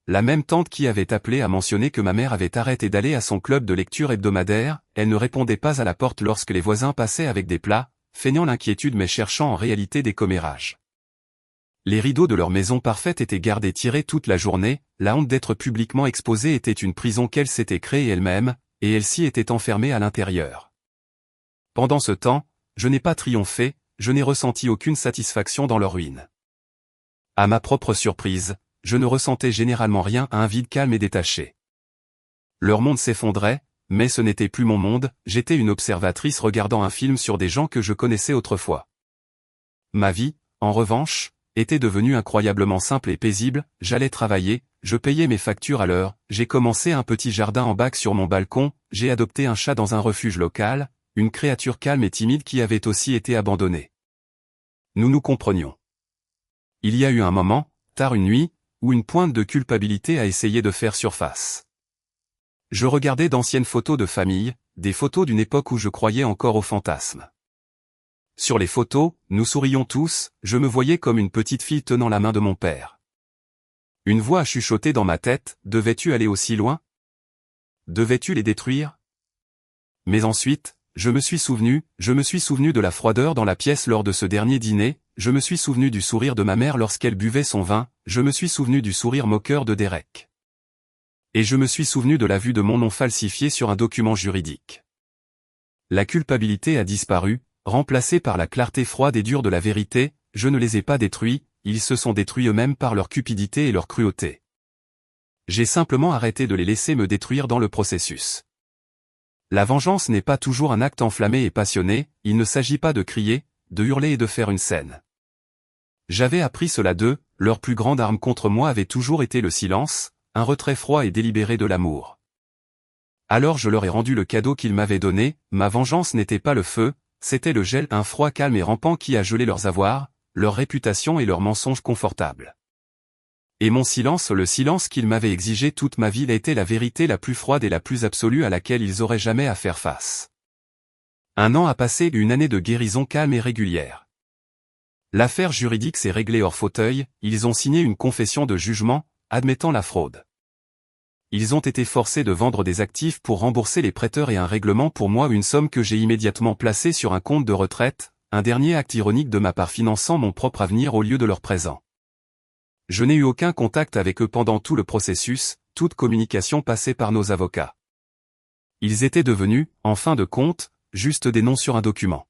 La même tante qui avait appelé a mentionné que ma mère avait arrêté d'aller à son club de lecture hebdomadaire, elle ne répondait pas à la porte lorsque les voisins passaient avec des plats, feignant l'inquiétude mais cherchant en réalité des commérages. Les rideaux de leur maison parfaite étaient gardés tirés toute la journée, la honte d'être publiquement exposée était une prison qu'elle s'était créée elle-même, et elle s'y était enfermée à l'intérieur. Pendant ce temps, je n'ai pas triomphé, je n'ai ressenti aucune satisfaction dans leur ruine. À ma propre surprise, je ne ressentais généralement rien à un vide calme et détaché. Leur monde s'effondrait, mais ce n'était plus mon monde, j'étais une observatrice regardant un film sur des gens que je connaissais autrefois. Ma vie, en revanche, était devenue incroyablement simple et paisible, j'allais travailler, je payais mes factures à l'heure, j'ai commencé un petit jardin en bac sur mon balcon, j'ai adopté un chat dans un refuge local, une créature calme et timide qui avait aussi été abandonnée. Nous nous comprenions. Il y a eu un moment, tard une nuit, où une pointe de culpabilité a essayé de faire surface. Je regardais d'anciennes photos de famille, des photos d'une époque où je croyais encore aux fantasmes. Sur les photos, nous sourions tous, je me voyais comme une petite fille tenant la main de mon père. Une voix a chuchoté dans ma tête, devais-tu aller aussi loin? Devais-tu les détruire? Mais ensuite, je me suis souvenu de la froideur dans la pièce lors de ce dernier dîner, je me suis souvenu du sourire de ma mère lorsqu'elle buvait son vin, je me suis souvenu du sourire moqueur de Derek. Et je me suis souvenu de la vue de mon nom falsifié sur un document juridique. La culpabilité a disparu, remplacée par la clarté froide et dure de la vérité, je ne les ai pas détruits, ils se sont détruits eux-mêmes par leur cupidité et leur cruauté. J'ai simplement arrêté de les laisser me détruire dans le processus. La vengeance n'est pas toujours un acte enflammé et passionné, il ne s'agit pas de crier, de hurler et de faire une scène. J'avais appris cela d'eux, leur plus grande arme contre moi avait toujours été le silence, un retrait froid et délibéré de l'amour. Alors je leur ai rendu le cadeau qu'ils m'avaient donné, ma vengeance n'était pas le feu, c'était le gel, un froid calme et rampant qui a gelé leurs avoirs, leur réputation et leurs mensonges confortables. Et mon silence, le silence qu'ils m'avaient exigé toute ma vie, a été la vérité la plus froide et la plus absolue à laquelle ils auraient jamais à faire face. Un an a passé, une année de guérison calme et régulière. L'affaire juridique s'est réglée hors fauteuil, ils ont signé une confession de jugement, admettant la fraude. Ils ont été forcés de vendre des actifs pour rembourser les prêteurs et un règlement pour moi, une somme que j'ai immédiatement placée sur un compte de retraite, un dernier acte ironique de ma part finançant mon propre avenir au lieu de leur présent. Je n'ai eu aucun contact avec eux pendant tout le processus, toute communication passée par nos avocats. Ils étaient devenus, en fin de compte, juste des noms sur un document.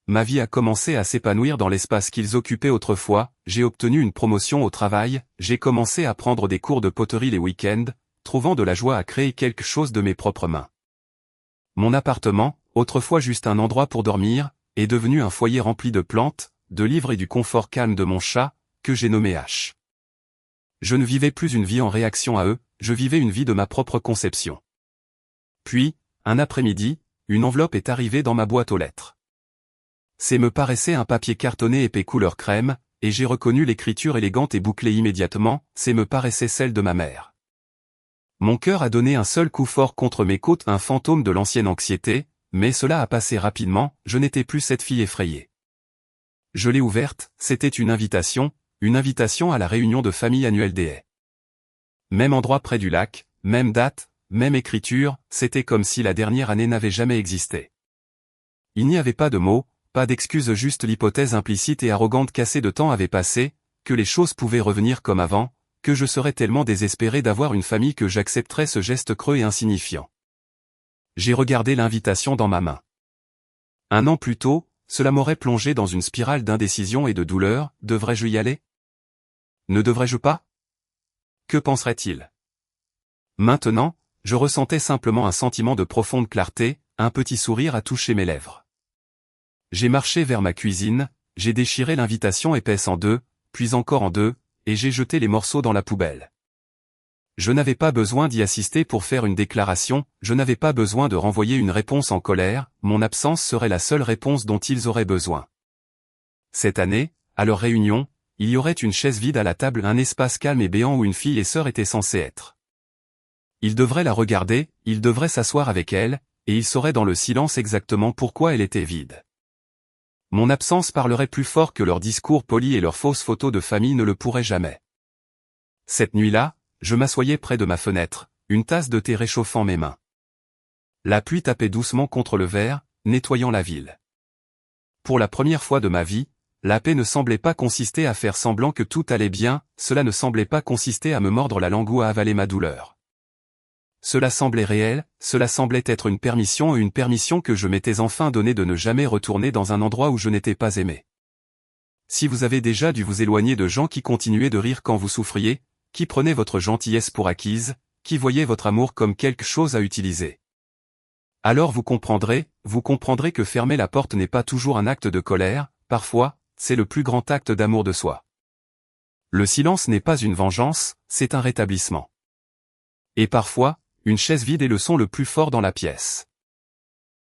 Ma vie a commencé à s'épanouir dans l'espace qu'ils occupaient autrefois, j'ai obtenu une promotion au travail, j'ai commencé à prendre des cours de poterie les week-ends, trouvant de la joie à créer quelque chose de mes propres mains. Mon appartement, autrefois juste un endroit pour dormir, est devenu un foyer rempli de plantes, de livres et du confort calme de mon chat, que j'ai nommé H. Je ne vivais plus une vie en réaction à eux, je vivais une vie de ma propre conception. Puis, un après-midi, une enveloppe est arrivée dans ma boîte aux lettres. C'est me paraissait un papier cartonné épais couleur crème, et j'ai reconnu l'écriture élégante et bouclée immédiatement, c'est me paraissait celle de ma mère. Mon cœur a donné un seul coup fort contre mes côtes, un fantôme de l'ancienne anxiété, mais cela a passé rapidement, je n'étais plus cette fille effrayée. Je l'ai ouverte, c'était une invitation à la réunion de famille annuelle des Haies. Même endroit près du lac, même date, même écriture, c'était comme si la dernière année n'avait jamais existé. Il n'y avait pas de mots, pas d'excuses, juste l'hypothèse implicite et arrogante qu'assez de temps avait passé, que les choses pouvaient revenir comme avant, que je serais tellement désespéré d'avoir une famille que j'accepterais ce geste creux et insignifiant. J'ai regardé l'invitation dans ma main. 1 an plus tôt, cela m'aurait plongé dans une spirale d'indécision et de douleur, devrais-je y aller? Ne devrais-je pas? Que penserait-il? Maintenant, je ressentais simplement un sentiment de profonde clarté, un petit sourire a touché mes lèvres. J'ai marché vers ma cuisine, j'ai déchiré l'invitation épaisse en 2, puis encore en 2, et j'ai jeté les morceaux dans la poubelle. Je n'avais pas besoin d'y assister pour faire une déclaration, je n'avais pas besoin de renvoyer une réponse en colère, mon absence serait la seule réponse dont ils auraient besoin. Cette année, à leur réunion, il y aurait une chaise vide à la table, un espace calme et béant où une fille et sœur étaient censées être. Ils devraient la regarder, ils devraient s'asseoir avec elle, et ils sauraient dans le silence exactement pourquoi elle était vide. Mon absence parlerait plus fort que leurs discours polis et leurs fausses photos de famille ne le pourraient jamais. Cette nuit-là, je m'assoyais près de ma fenêtre, une tasse de thé réchauffant mes mains. La pluie tapait doucement contre le verre, nettoyant la ville. Pour la première fois de ma vie, la paix ne semblait pas consister à faire semblant que tout allait bien, cela ne semblait pas consister à me mordre la langue ou à avaler ma douleur. Cela semblait réel, cela semblait être une permission que je m'étais enfin donnée de ne jamais retourner dans un endroit où je n'étais pas aimé. Si vous avez déjà dû vous éloigner de gens qui continuaient de rire quand vous souffriez, qui prenaient votre gentillesse pour acquise, qui voyaient votre amour comme quelque chose à utiliser. Alors vous comprendrez que fermer la porte n'est pas toujours un acte de colère, parfois, c'est le plus grand acte d'amour de soi. Le silence n'est pas une vengeance, c'est un rétablissement. Et parfois, une chaise vide est le son le plus fort dans la pièce.